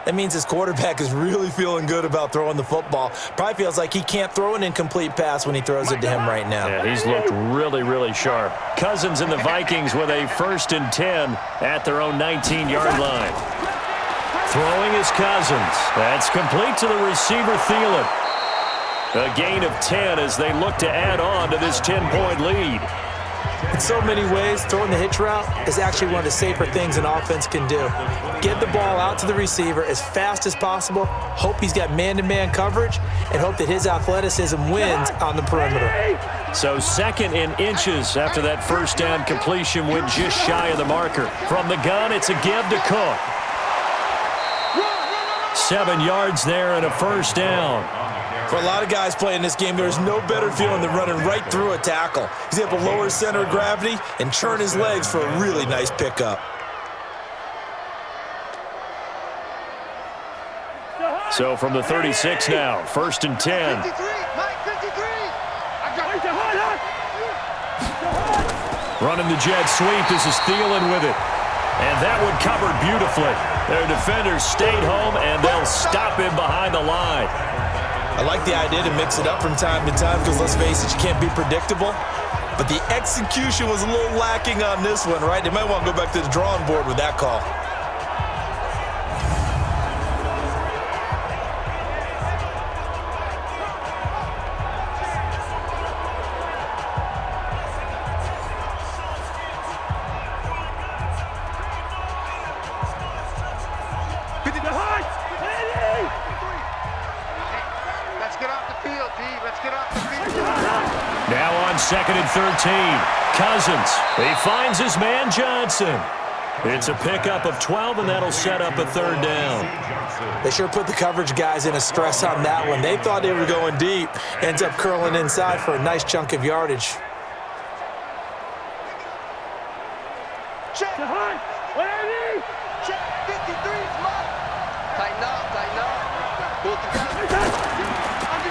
that means his quarterback is really feeling good about throwing the football. Probably feels like he can't throw an incomplete pass when he throws it to him right now. Yeah, he's looked really, really sharp. Cousins and the Vikings with a 1st and 10 at their own 19-yard line. Throwing is Cousins. That's complete to the receiver, Thielen. A gain of 10 as they look to add on to this 10-point lead. In so many ways, throwing the hitch route is actually one of the safer things an offense can do. Get the ball out to the receiver as fast as possible, hope he's got man-to-man coverage, and hope that his athleticism wins on the perimeter. So 2nd and inches after that first down completion went just shy of the marker. From the gun, it's a give to Cook. 7 yards there and a first down. For a lot of guys playing this game, there's no better feeling than running right through a tackle. He's able to lower his center of gravity and churn his legs for a really nice pickup. So from the 36 now, 1st and 10. Running the jet sweep. This is Thielen with it. And that one covered beautifully. Their defenders stayed home, and they'll stop him behind the line. I like the idea to mix it up from time to time because, let's face it, you can't be predictable. But the execution was a little lacking on this one, right? They might want to go back to the drawing board with that call. Now on 2nd and 13. Cousins. He finds his man Johnson. It's a pickup of 12, and that'll set up a 3rd down. They sure put the coverage guys in a stress on that one. They thought they were going deep. Ends up curling inside for a nice chunk of yardage. Check. Check. 53's mark. Tighten up. Pull together.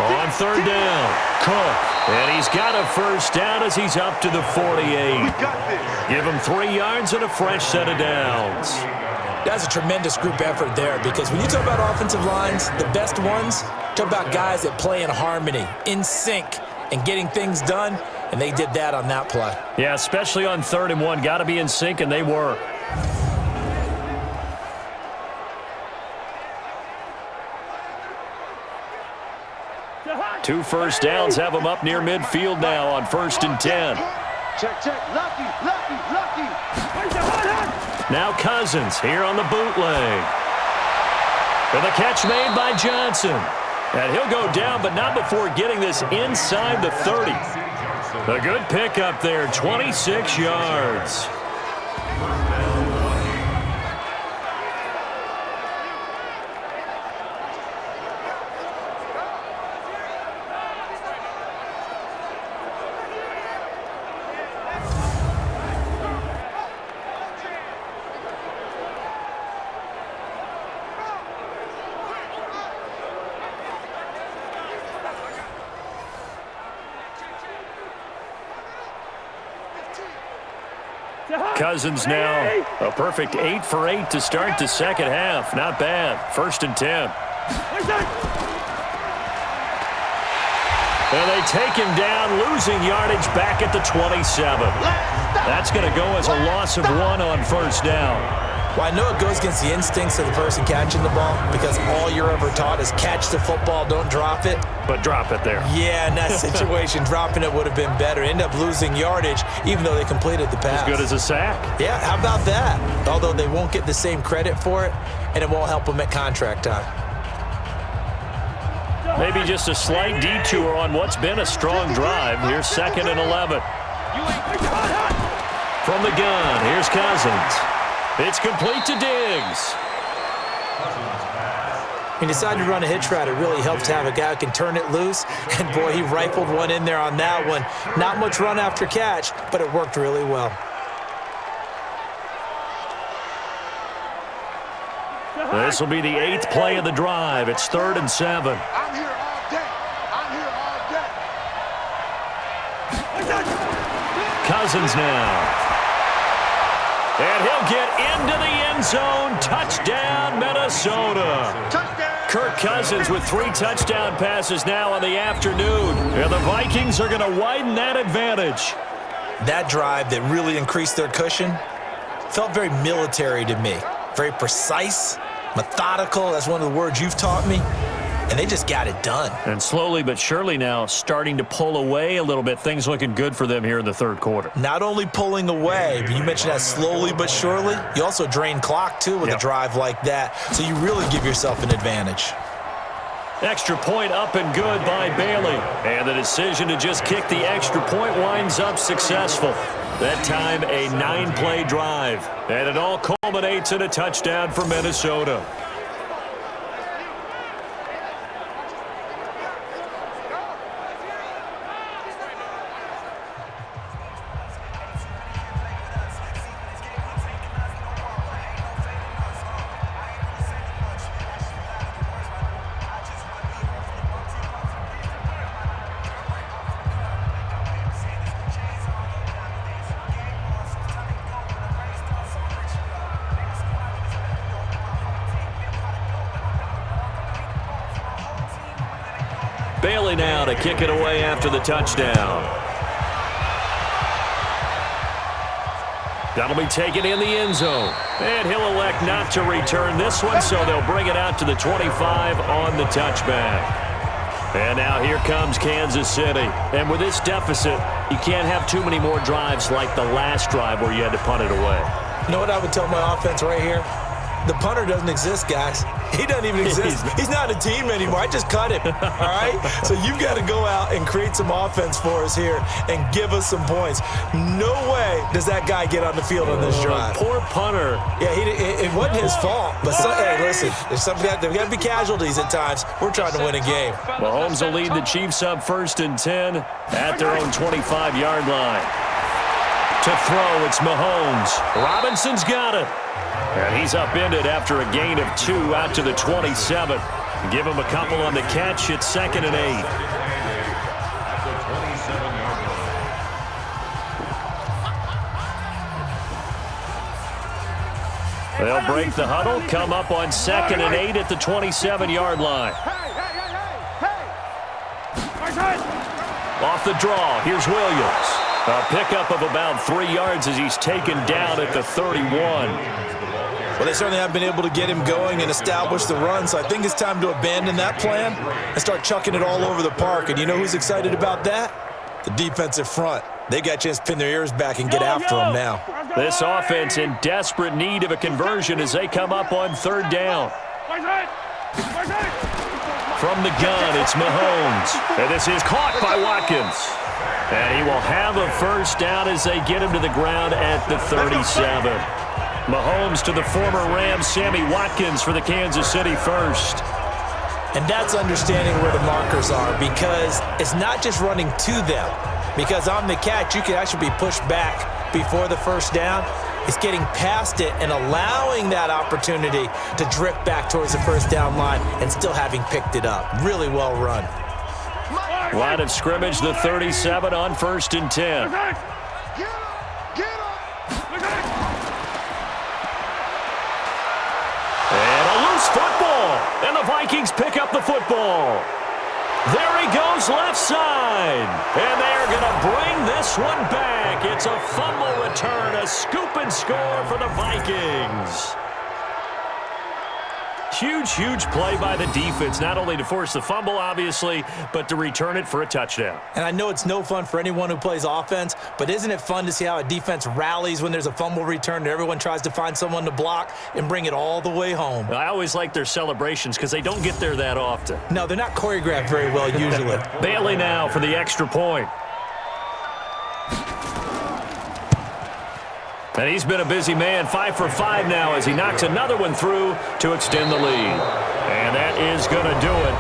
On 3rd down, Cook. And he's got a first down as he's up to the 48. We got this. Give him 3 yards and a fresh set of downs. That's a tremendous group effort there because when you talk about offensive lines, the best ones, talk about guys that play in harmony, in sync, and getting things done, and they did that on that play. Yeah, especially on 3rd and 1. Got to be in sync, and they were. Two first downs have them up near midfield now on 1st and 10. Check. Lucky. Now Cousins here on the bootleg. And the catch made by Johnson. And he'll go down, but not before getting this inside the 30. A good pickup there, 26 yards. Cousins now a perfect 8 for 8 to start the second half. Not bad. 1st and 10. And they take him down, losing yardage back at the 27. That's going to go as a loss of 1 on 1st down. Well, I know it goes against the instincts of the person catching the ball because all you're ever taught is catch the football, don't drop it. But drop it there. Yeah, in that situation, dropping it would have been better. End up losing yardage, even though they completed the pass. As good as a sack. Yeah, how about that? Although they won't get the same credit for it, and it won't help them at contract time. Maybe just a slight detour on what's been a strong drive. Here's 2nd and 11. From the gun, here's Cousins. It's complete to Diggs. He decided to run a hitch route. It really helps to have a guy who can turn it loose. And, boy, he rifled one in there on that one. Not much run after catch, but it worked really well. This will be the 8th play of the drive. It's 3rd and 7. I'm here all day. I'm here all day. Cousins now. And he'll get into the end zone. Touchdown, Minnesota. Touchdown. Kirk Cousins with 3 touchdown passes now on the afternoon. And the Vikings are going to widen that advantage. That drive that really increased their cushion felt very military to me. Very precise, methodical. That's one of the words you've taught me. And they just got it done. And slowly but surely now starting to pull away a little bit. Things looking good for them here in the 3rd quarter. Not only pulling away, but you mentioned that slowly but surely. You also drain clock, too, with a drive like that. So you really give yourself an advantage. Extra point up and good by Bailey. And the decision to just kick the extra point winds up successful. That time a 9-play drive. And it all culminates in a touchdown for Minnesota. Bailey now to kick it away after the touchdown. That'll be taken in the end zone. And he'll elect not to return this one, so they'll bring it out to the 25 on the touchback. And now here comes Kansas City. And with this deficit, you can't have too many more drives like the last drive where you had to punt it away. You know what I would tell my offense right here? The punter doesn't exist, guys. He doesn't even exist. He's not a team anymore. I just cut him, all right? So you've got to go out and create some offense for us here and give us some points. No way does that guy get on the field on this drive. Poor punter. Yeah, it wasn't his fault. But, hey, listen, there's got to be casualties at times. We're trying to win a game. Mahomes will lead the Chiefs up 1st and 10 at their own 25-yard line. To throw, it's Mahomes. Robinson's got it. And he's upended after a gain of 2 out to the 27. Give him a couple on the catch. It's 2nd and 8. They'll break the huddle, come up on 2nd and 8 at the 27-yard line. Off the draw, here's Williams. A pickup of about 3 yards as he's taken down at the 31. Well, they certainly haven't been able to get him going and establish the run, so I think it's time to abandon that plan and start chucking it all over the park. And you know who's excited about that? The defensive front. They got a chance to pin their ears back and get after him now. This offense in desperate need of a conversion as they come up on 3rd down. From the gun, it's Mahomes. And this is caught by Watkins. And he will have a 1st down as they get him to the ground at the 37. Mahomes to the former Rams, Sammy Watkins for the Kansas City 1st. And that's understanding where the markers are, because it's not just running to them. Because on the catch, you can actually be pushed back before the 1st down. It's getting past it and allowing that opportunity to drift back towards the 1st down line and still having picked it up. Really well run. Line of scrimmage, the 37 on 1st and 10. And a loose football. And the Vikings pick up the football. There he goes left side. And they are going to bring this one back. It's a fumble return, a scoop and score for the Vikings. huge play by the defense, not only to force the fumble, obviously, but to return it for a touchdown. And I know it's no fun for anyone who plays offense, but isn't it fun to see how a defense rallies when there's a fumble return and everyone tries to find someone to block and bring it all the way home? I always like their celebrations because they don't get there that often. No, they're not choreographed very well usually. Bailey now for the extra point. And he's been a busy man, 5 for 5 now as he knocks another one through to extend the lead. And that is going to do it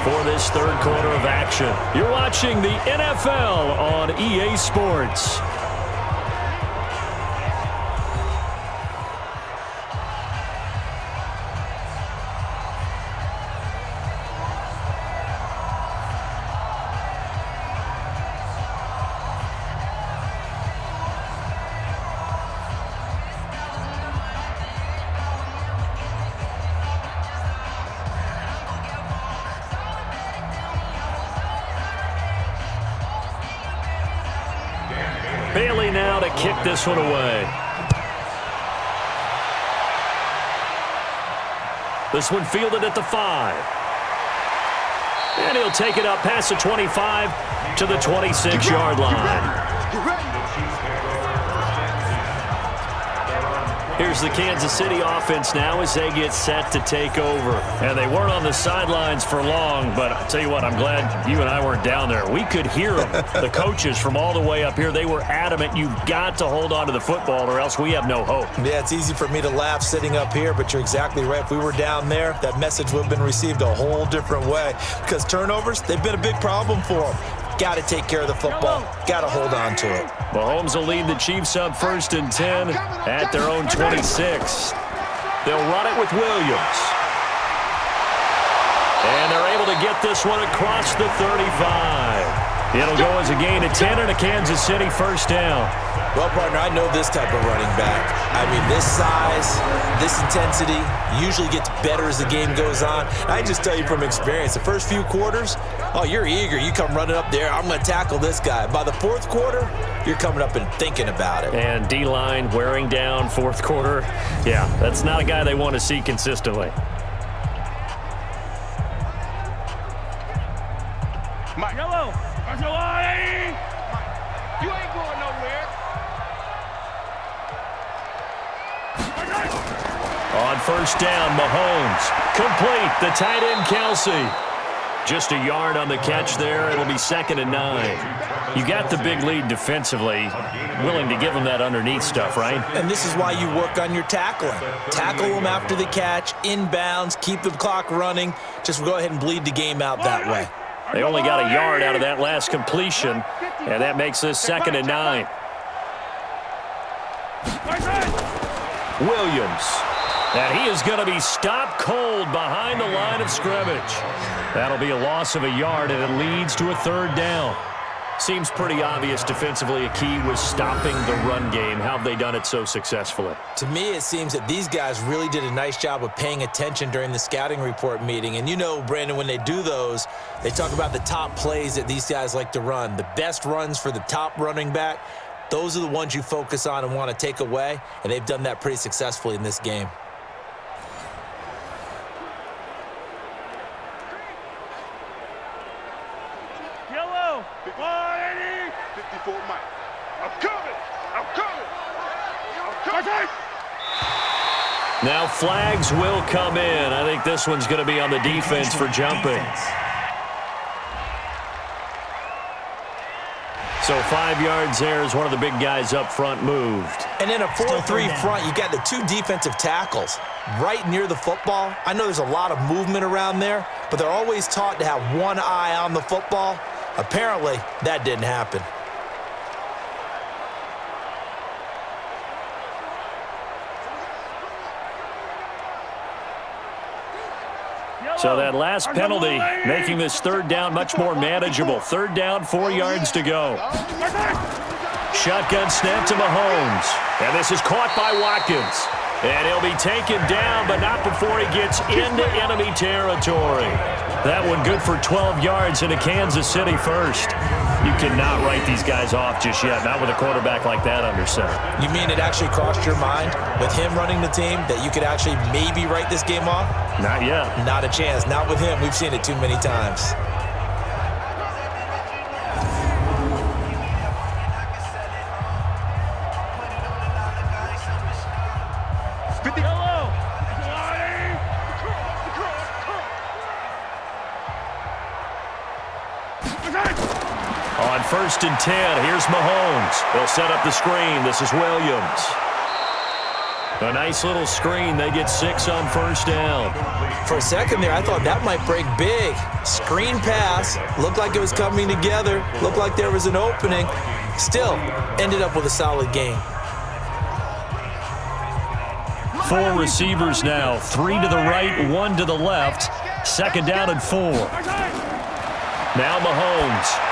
for this third quarter of action. You're watching the NFL on EA Sports. Bailey now to kick this one away. This one fielded at the 5. And he'll take it up past the 25 to the 26-yard line. Here's the Kansas City offense now as they get set to take over. And they weren't on the sidelines for long, but I'll tell you what, I'm glad you and I weren't down there. We could hear them. The coaches from all the way up here, they were adamant, you've got to hold on to the football or else we have no hope. Yeah, it's easy for me to laugh sitting up here, but you're exactly right. If we were down there, that message would have been received a whole different way. Because turnovers, they've been a big problem for them. Got to take care of the football. Got to hold on to it. Mahomes will lead the Chiefs up 1st and 10 at their own 26. They'll run it with Williams. And they're able to get this one across the 35. It'll go as a gain of 10 and a Kansas City first down. Well, partner, I know this type of running back. I mean, this size, this intensity usually gets better as the game goes on. I just tell you from experience, the first few quarters, oh, you're eager. You come running up there, I'm going to tackle this guy. By the fourth quarter, you're coming up and thinking about it. And D-line wearing down fourth quarter. Yeah, that's not a guy they want to see consistently. Mike. Yellow. You ain't going nowhere. On first down, Mahomes. Complete. The tight end, Kelsey. Just a yard on the catch there. It'll be 2nd and 9. You got the big lead defensively. Willing to give them that underneath stuff, right? And this is why you work on your tackling. Tackle them after the catch, inbounds, keep the clock running. Just go ahead and bleed the game out that way. They only got a yard out of that last completion, and that makes this 2nd and 9. Williams. And he is going to be stopped cold behind the line of scrimmage. That'll be a loss of a yard, and it leads to a 3rd down. Seems pretty obvious defensively a key was stopping the run game. How have they done it so successfully? To me, it seems that these guys really did a nice job of paying attention during the scouting report meeting. And you know, Brandon, when they do those, they talk about the top plays that these guys like to run. The best runs for the top running back, those are the ones you focus on and want to take away. And they've done that pretty successfully in this game. Yellow. 180. 54 Mike. I'm coming. I'm coming. I'm coming. Now flags will come in. I think this one's going to be on the defense for jumping. So 5 yards there as one of the big guys up front moved. And in a 4-3 front, you got the 2 defensive tackles right near the football. I know there's a lot of movement around there, but they're always taught to have one eye on the football. Apparently, that didn't happen. So that last penalty making this 3rd down much more manageable. 3rd down, 4 yards to go. Shotgun snap to Mahomes. And this is caught by Watkins. And he'll be taken down, but not before he gets into enemy territory. That one good for 12 yards into Kansas City first. You cannot write these guys off just yet, not with a quarterback like that under center. You mean it actually crossed your mind with him running the team that you could actually maybe write this game off? Not yet. Not a chance. Not with him. We've seen it too many times. On 1st and 10, here's Mahomes. They'll set up the screen. This is Williams. A nice little screen. They get 6 on 1st down. For a second there, I thought that might break big. Screen pass. Looked like it was coming together. Looked like there was an opening. Still, ended up with a solid gain. 4 receivers now. 3 to the right, 1 to the left. 2nd down and 4. Now Mahomes.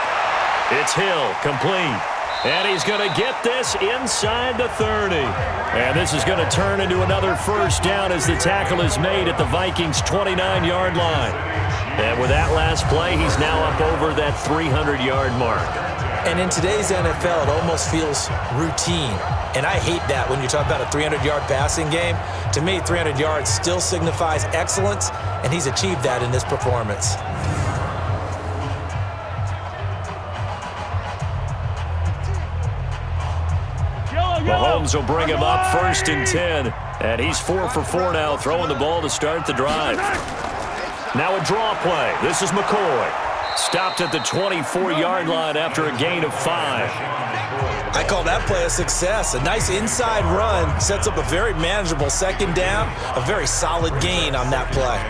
It's Hill, complete. And he's going to get this inside the 30. And this is going to turn into another 1st down as the tackle is made at the Vikings' 29-yard line. And with that last play, he's now up over that 300-yard mark. And in today's NFL, it almost feels routine. And I hate that when you talk about a 300-yard passing game. To me, 300 yards still signifies excellence, and he's achieved that in this performance. Mahomes will bring him up 1st and 10. And he's 4 for 4 now, throwing the ball to start the drive. Now a draw play. This is McCoy. Stopped at the 24-yard line after a gain of 5. I call that play a success. A nice inside run sets up a very manageable 2nd down. A very solid gain on that play.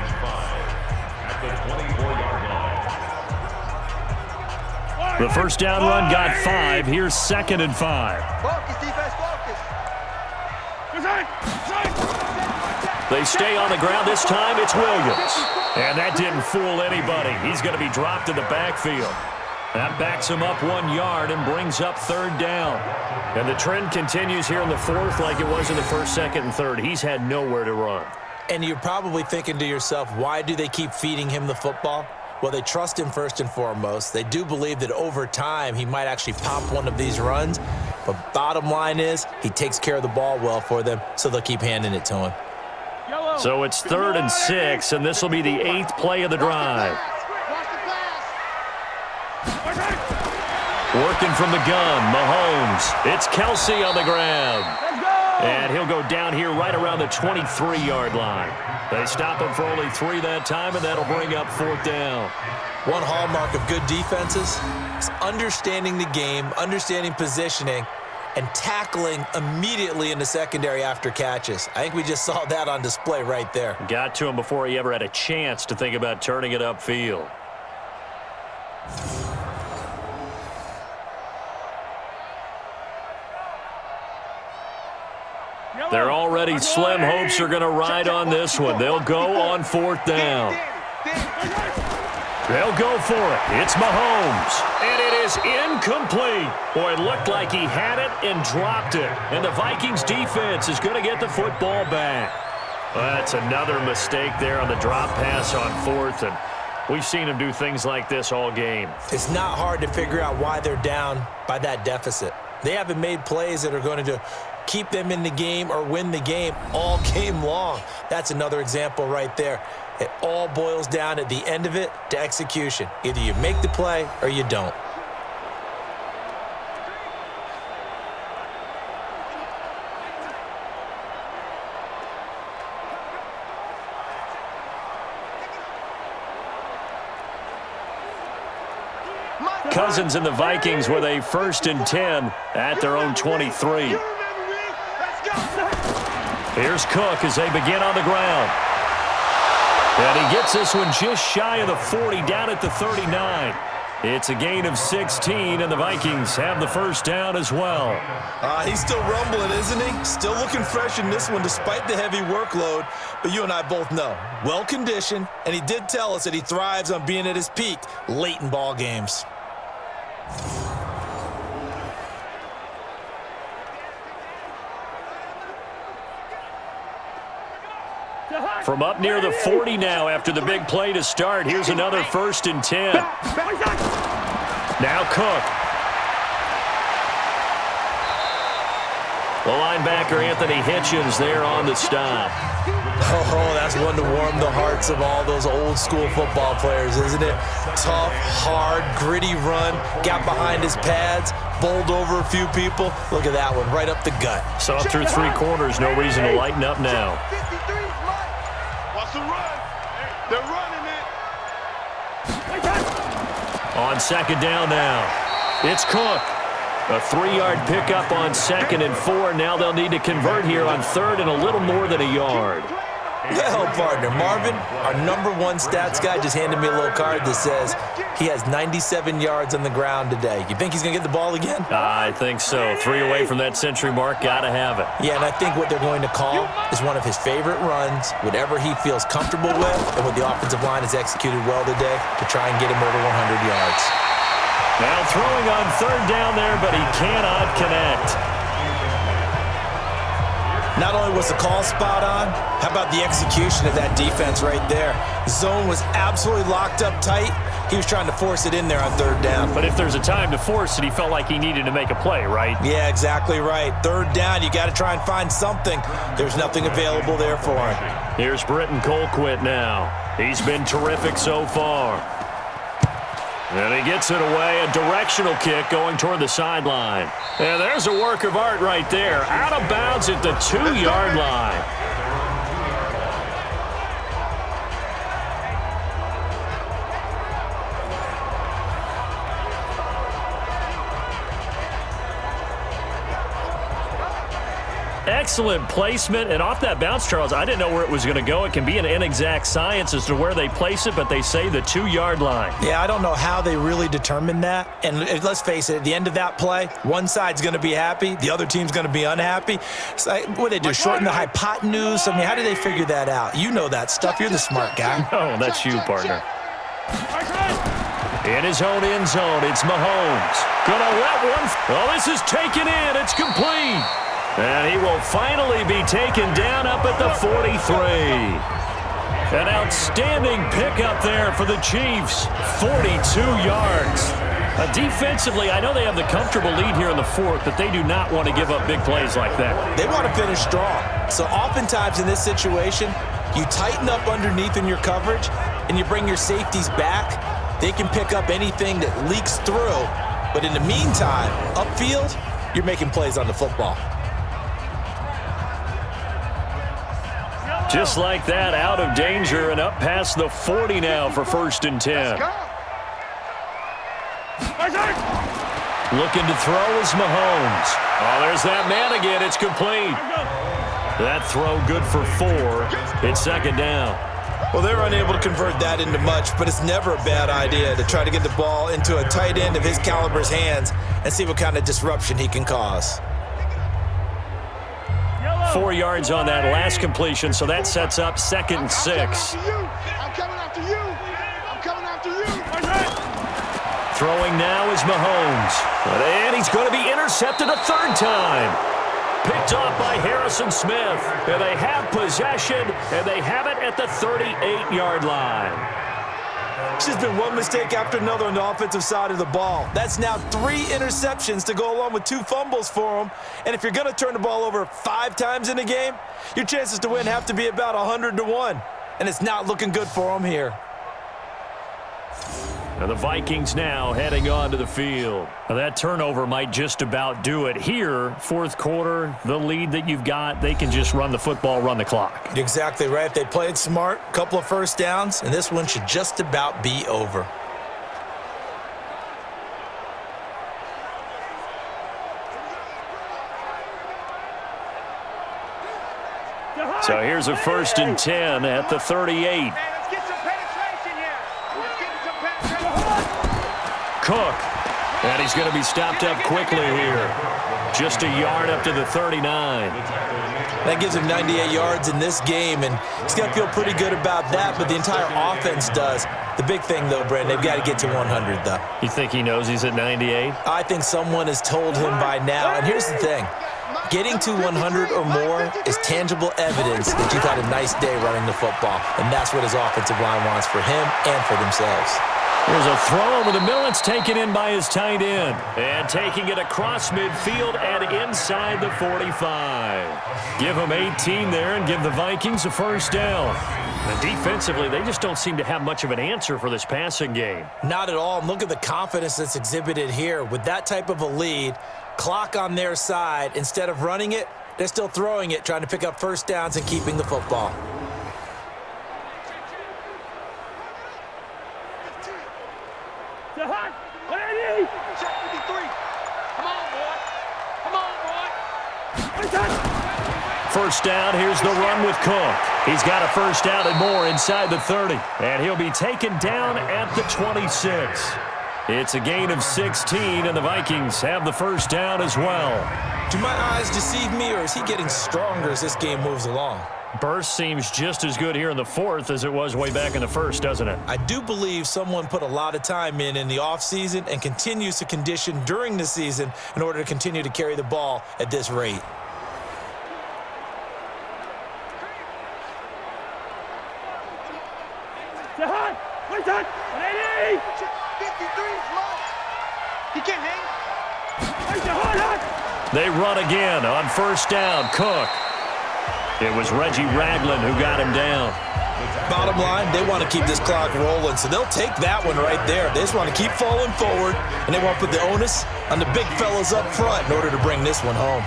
The 1st down run got 5. Here's 2nd and 5. Focus, defense, focus. They stay on the ground. This time it's Williams. And that didn't fool anybody. He's going to be dropped in the backfield. That backs him up 1 yard and brings up 3rd down. And the trend continues here in the 4th like it was in the 1st, 2nd, and 3rd. He's had nowhere to run. And you're probably thinking to yourself, why do they keep feeding him the football? Well, they trust him first and foremost. They do believe that over time he might actually pop one of these runs. But bottom line is he takes care of the ball well for them, so they'll keep handing it to him. So it's 3rd and 6, and this will be the 8th play of the drive. Working from the gun, Mahomes. It's Kelsey on the ground. And he'll go down here right around the 23-yard line. They stop him for only 3 that time, and that'll bring up 4th down. One hallmark of good defenses is understanding the game, understanding positioning, and tackling immediately in the secondary after catches. I think we just saw that on display right there. Got to him before he ever had a chance to think about turning it upfield. They're already slim. Hopes are going to ride on this one. They'll go on 4th down. They'll go for it. It's Mahomes. And it is incomplete. Boy, it looked like he had it and dropped it. And the Vikings defense is going to get the football back. Well, that's another mistake there on the drop pass on 4th. And we've seen him do things like this all game. It's not hard to figure out why they're down by that deficit. They haven't made plays that are going to keep them in the game or win the game all game long. That's another example right there. It all boils down at the end of it to execution. Either you make the play or you don't. Cousins and the Vikings with a 1st and 10 at their own 23. Here's Cook as they begin on the ground. And he gets this one just shy of the 40, down at the 39. It's a gain of 16, and the Vikings have the 1st down as well. He's still rumbling, isn't he? Still looking fresh in this one despite the heavy workload. But you and I both know, well-conditioned, and he did tell us that he thrives on being at his peak late in ball games. From up near the 40 now after the big play to start. Here's another 1st and 10. Now Cook. The linebacker, Anthony Hitchens, there on the stop. Oh, that's one to warm the hearts of all those old-school football players, isn't it? Tough, hard, gritty run, got behind his pads, bowled over a few people. Look at that one, right up the gut. So through 3 quarters, no reason to lighten up now. Watch the run. They're running it. On second down now, it's Cook. A 3-yard pickup on 2nd and 4. Now they'll need to convert here on 3rd and a little more than a yard. Well, partner, Marvin, our #1 stats guy, just handed me a little card that says he has 97 yards on the ground today. You think he's going to get the ball again? I think so. 3 away from that century mark. Got to have it. Yeah, and I think what they're going to call is one of his favorite runs, whatever he feels comfortable with, and what the offensive line has executed well today to try and get him over 100 yards. Now throwing on 3rd down there, but he cannot connect. Not only was the call spot on, how about the execution of that defense right there? Zone was absolutely locked up tight. He was trying to force it in there on 3rd down. But if there's a time to force it, he felt like he needed to make a play, right? Yeah, exactly right. 3rd down, you got to try and find something. There's nothing available there for him. Here's Britton Colquitt now. He's been terrific so far. And he gets it away, a directional kick going toward the sideline. And there's a work of art right there. Out of bounds at the 2-yard line. Excellent placement, and off that bounce, Charles, I didn't know where it was going to go. It can be an inexact science as to where they place it, but they say the 2-yard line. Yeah, I don't know how they really determined that. And let's face it, at the end of that play, one side's going to be happy, the other team's going to be unhappy. So, what did they do, shorten the hypotenuse? I mean, how did they figure that out? You know that stuff. You're the smart guy. Oh, that's you, partner. In his own end zone, it's Mahomes. Gonna let one. Oh, this is taken in. It's complete. And he will finally be taken down up at the 43. An outstanding pickup there for the Chiefs. 42 yards. Defensively, I know they have the comfortable lead here in the 4th, but they do not want to give up big plays like that. They want to finish strong. So oftentimes in this situation, you tighten up underneath in your coverage, and you bring your safeties back. They can pick up anything that leaks through. But in the meantime, upfield, you're making plays on the football. Just like that, out of danger and up past the 40 now for 1st and 10. Looking to throw is Mahomes. Oh, there's that man again. It's complete. That throw good for 4. It's 2nd down. Well, they're unable to convert that into much, but it's never a bad idea to try to get the ball into a tight end of his caliber's hands and see what kind of disruption he can cause. 4 yards on that last completion, so that sets up 2nd and 6. I'm coming after you. I'm coming after you. Throwing now is Mahomes. And he's going to be intercepted a 3rd time. Picked off by Harrison Smith. And they have possession, and they have it at the 38-yard line. It's just been one mistake after another on the offensive side of the ball. That's now 3 interceptions to go along with 2 fumbles for him. And if you're going to turn the ball over 5 times in a game, your chances to win have to be about 100-1. And it's not looking good for him here. And the Vikings now heading onto the field. Now that turnover might just about do it here. 4th quarter, the lead that you've got, they can just run the football, run the clock. You're exactly right. They played smart, a couple of 1st downs, and this one should just about be over. So here's a 1st and 10 at the 38. Cook, and he's going to be stopped up quickly here. Just a yard up to the 39. That gives him 98 yards in this game, and he's going to feel pretty good about that, but the entire offense does. The big thing, though, Brandon, they've got to get to 100, though. You think he knows he's at 98? I think someone has told him by now, and here's the thing. Getting to 100 or more is tangible evidence that you've had a nice day running the football, and that's what his offensive line wants for him and for themselves. There's a throw over the middle. It's taken in by his tight end. And taking it across midfield and inside the 45. Give him 18 there and give the Vikings a first down. And defensively, they just don't seem to have much of an answer for this passing game. Not at all. And look at the confidence that's exhibited here. With that type of a lead, clock on their side, instead of running it, they're still throwing it, trying to pick up first downs and keeping the football. First down, here's the run with Cook. He's got a first down and more inside the 30. And he'll be taken down at the 26. It's a gain of 16, and the Vikings have the first down as well. Do my eyes deceive me, or is he getting stronger as this game moves along? Burst seems just as good here in the fourth as it was way back in the first, doesn't it? I do believe someone put a lot of time in the offseason and continues to condition during the season in order to continue to carry the ball at this rate. He can't hang. They run again on first down. Cook. It was Reggie Ragland who got him down. Bottom line, they want to keep this clock rolling, so they'll take that one right there. They just want to keep falling forward, and they won't put the onus on the big fellas up front in order to bring this one home.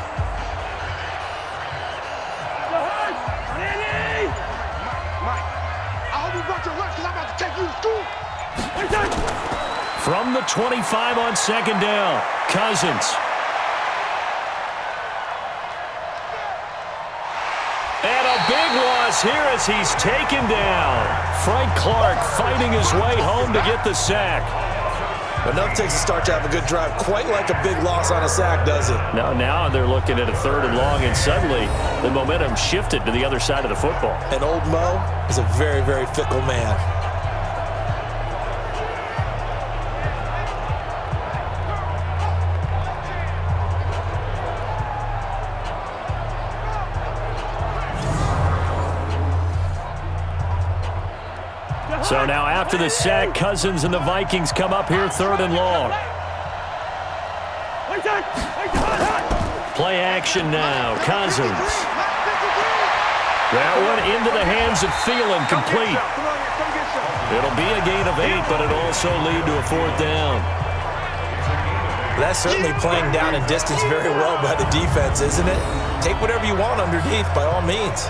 Mike, I hope you brought your lunch because I'm about to take you to school. From the 25 on second down, Cousins. And a big loss here as he's taken down. Frank Clark fighting his way home to get the sack. But nothing takes a start to have a good drive quite like a big loss on a sack, does it? Now they're looking at a third and long, and suddenly the momentum shifted to the other side of the football. And old Mo is a very, very fickle man. So now after the sack, Cousins and the Vikings come up here third and long. Play action now. Cousins. That one into the hands of Thielen, complete. It'll be a gain of 8, but it'll also lead to a fourth down. That's certainly playing down in distance very well by the defense, isn't it? Take whatever you want underneath by all means.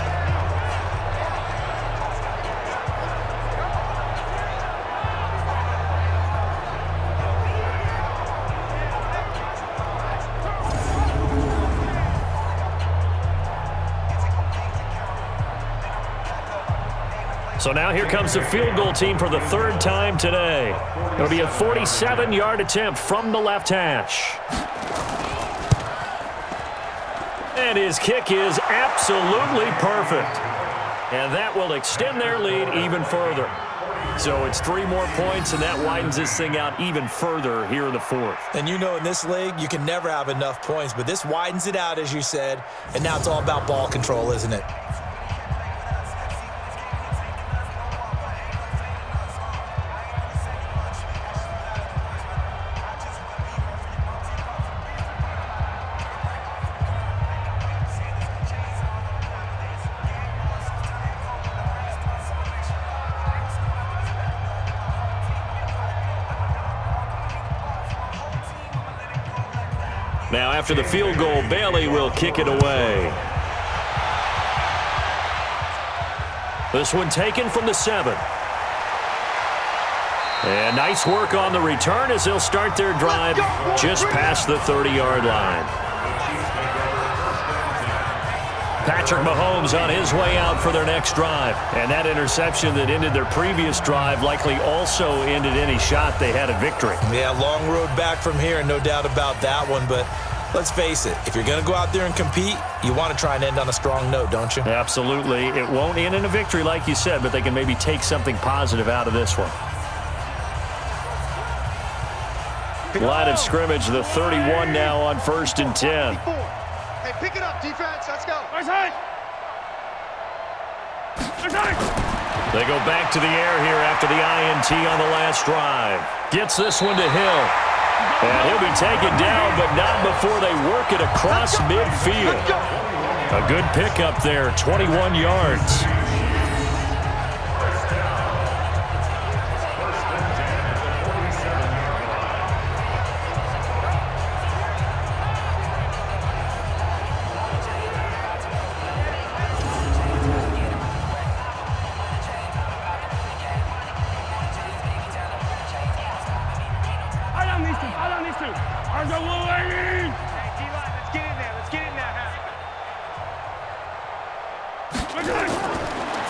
So now here comes the field goal team for the third time today. It'll be a 47-yard attempt from the left hash. And his kick is absolutely perfect. And that will extend their lead even further. So it's 3 more points, and that widens this thing out even further here in the fourth. And you know in this league, you can never have enough points, but this widens it out, as you said, and now it's all about ball control, isn't it? Now after the field goal, Bailey will kick it away. This one taken from the 7. And nice work on the return as they'll start their drive just past the 30-yard line. Patrick Mahomes on his way out for their next drive. And that interception that ended their previous drive likely also ended any shot they had at victory. Yeah, long road back from here, no doubt about that one. But let's face it, if you're going to go out there and compete, you want to try and end on a strong note, don't you? Absolutely. It won't end in a victory like you said, but they can maybe take something positive out of this one. Line of scrimmage, the 31 now on 1st and 10. Hey, pick it up, defense. Let's go. They go back to the air here after the INT on the last drive. Gets this one to Hill. And he'll be taken down, but not before they work it across midfield. A good pickup there, 21 yards.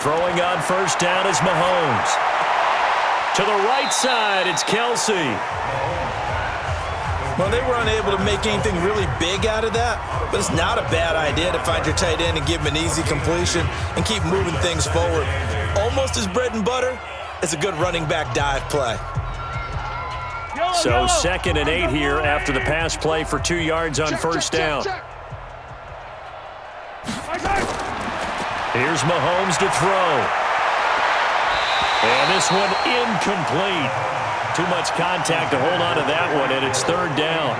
Throwing on first down is Mahomes. To the right side, it's Kelsey. Well, they were unable to make anything really big out of that, but it's not a bad idea to find your tight end and give him an easy completion and keep moving things forward. Almost as bread and butter as a good running back dive play. So 2nd and 8 here after the pass play for 2 yards on first down. Here's Mahomes to throw. And this one incomplete. Too much contact to hold on to that one, and it's 3rd down.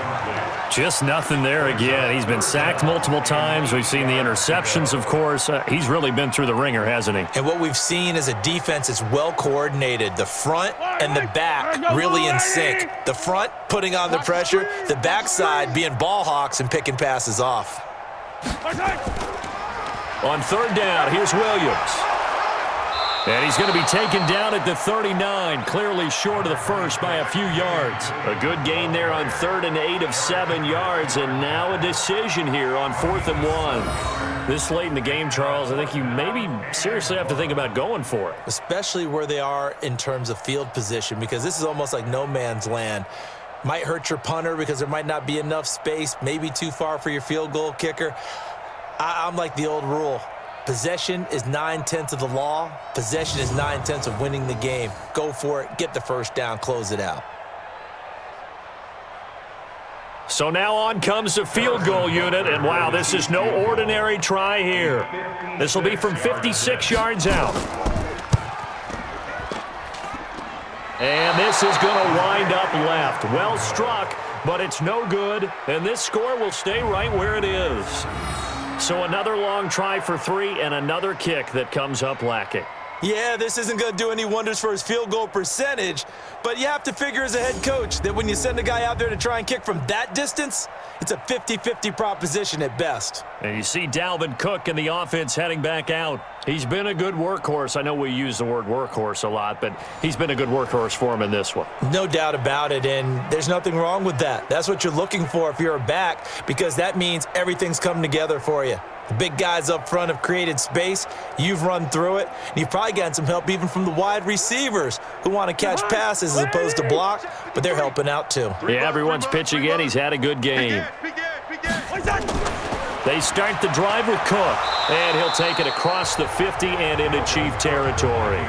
Just nothing there again. He's been sacked multiple times. We've seen the interceptions, of course. He's really been through the ringer, hasn't he? And what we've seen is a defense that's well coordinated. The front and the back really in sync. The front putting on the pressure, the backside being ball hawks and picking passes off. On 3rd down, here's Williams. And he's going to be taken down at the 39, clearly short of the first by a few yards. A good gain there on 3rd and 8 of 7 yards, and now a decision here on 4th and 1. This late in the game, Charles, I think you maybe seriously have to think about going for it. Especially where they are in terms of field position, because this is almost like no man's land. Might hurt your punter because there might not be enough space, maybe too far for your field goal kicker. I'm like the old rule. Possession is 9/10 of the law. Possession is 9/10 of winning the game. Go for it. Get the first down. Close it out. So now on comes the field goal unit, and wow, this is no ordinary try here. This will be from 56 yards out. And this is going to wind up left. Well struck, but it's no good, and this score will stay right where it is. So another long try for 3 and another kick that comes up lacking. Yeah, this isn't going to do any wonders for his field goal percentage, but you have to figure as a head coach that when you send a guy out there to try and kick from that distance, it's a 50-50 proposition at best. And you see Dalvin Cook and the offense heading back out. He's been a good workhorse. I know we use the word workhorse a lot, but he's been a good workhorse for him in this one. No doubt about it, and there's nothing wrong with that. That's what you're looking for if you're a back, because that means everything's come together for you. The big guys up front have created space. You've run through it. And you've probably gotten some help even from the wide receivers who want to catch passes as opposed to block, but they're helping out too. Yeah, everyone's pitching in. He's had a good game. They start the drive with Cook, and he'll take it across the 50 and into Chief territory.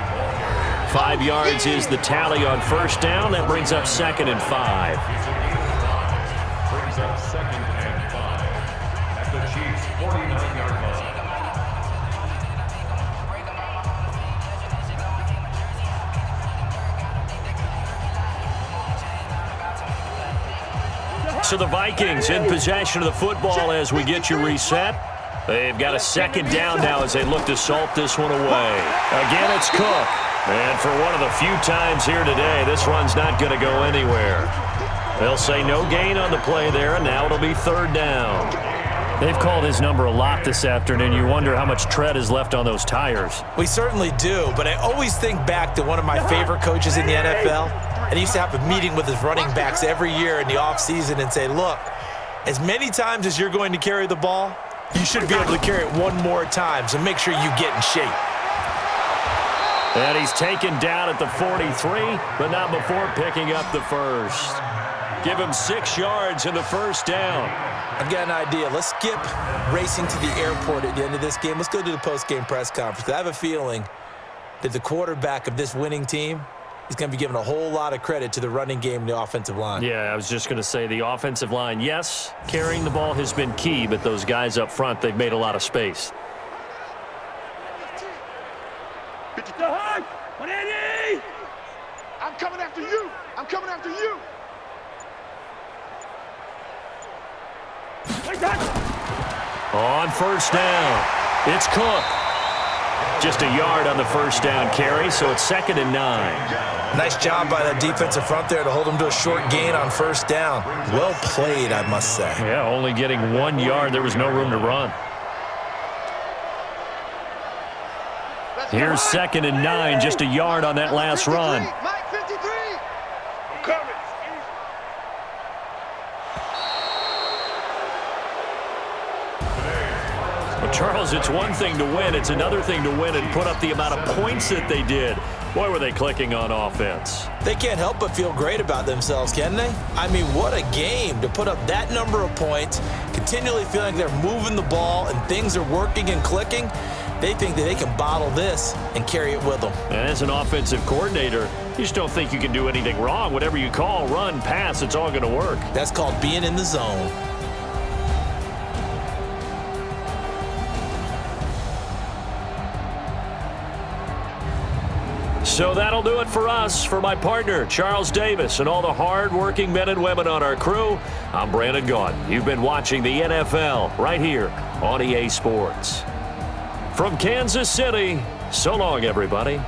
5 yards is the tally on first down. That brings up 2nd and 5. Brings up 2nd and 5 at the Chiefs' 49-yard line. So the Vikings in possession of the football as we get you reset. They've got a 2nd down now as they look to salt this one away. Again, it's Cook. And for one of the few times here today, this run's not going to go anywhere. They'll say no gain on the play there, and now it'll be 3rd down. They've called his number a lot this afternoon. You wonder how much tread is left on those tires. We certainly do, but I always think back to one of my favorite coaches in the NFL. And he used to have a meeting with his running backs every year in the offseason and say, look, as many times as you're going to carry the ball, you should be able to carry it one more time, so make sure you get in shape. And he's taken down at the 43, but not before picking up the first. Give him 6 yards in the first down. I've got an idea. Let's skip racing to the airport at the end of this game. Let's go to the post-game press conference. I have a feeling that the quarterback of this winning team is going to be giving a whole lot of credit to the running game and the offensive line. Yeah, I was just going to say the offensive line, yes, carrying the ball has been key, but those guys up front, they've made a lot of space. I'm coming after you. I'm coming after you. On first down, it's Cook. Just a yard on the first down carry, so it's 2nd and 9. Nice job by that defensive front there to hold him to a short gain on first down. Well played, I must say. Yeah, only getting 1 yard. There was no room to run. Here's 2nd and 9, just a yard on that last run. Mike 53. I'm coming. Well, Charles, it's one thing to win. It's another thing to win and put up the amount of points that they did. Boy, were they clicking on offense. They can't help but feel great about themselves, can they? I mean, what a game to put up that number of points, continually feeling they're moving the ball and things are working and clicking. They think that they can bottle this and carry it with them. And as an offensive coordinator, you just don't think you can do anything wrong. Whatever you call, run, pass, it's all going to work. That's called being in the zone. So that'll do it for us. For my partner, Charles Davis, and all the hard-working men and women on our crew, I'm Brandon Gaudin. You've been watching the NFL right here on EA Sports. From Kansas City, so long, everybody.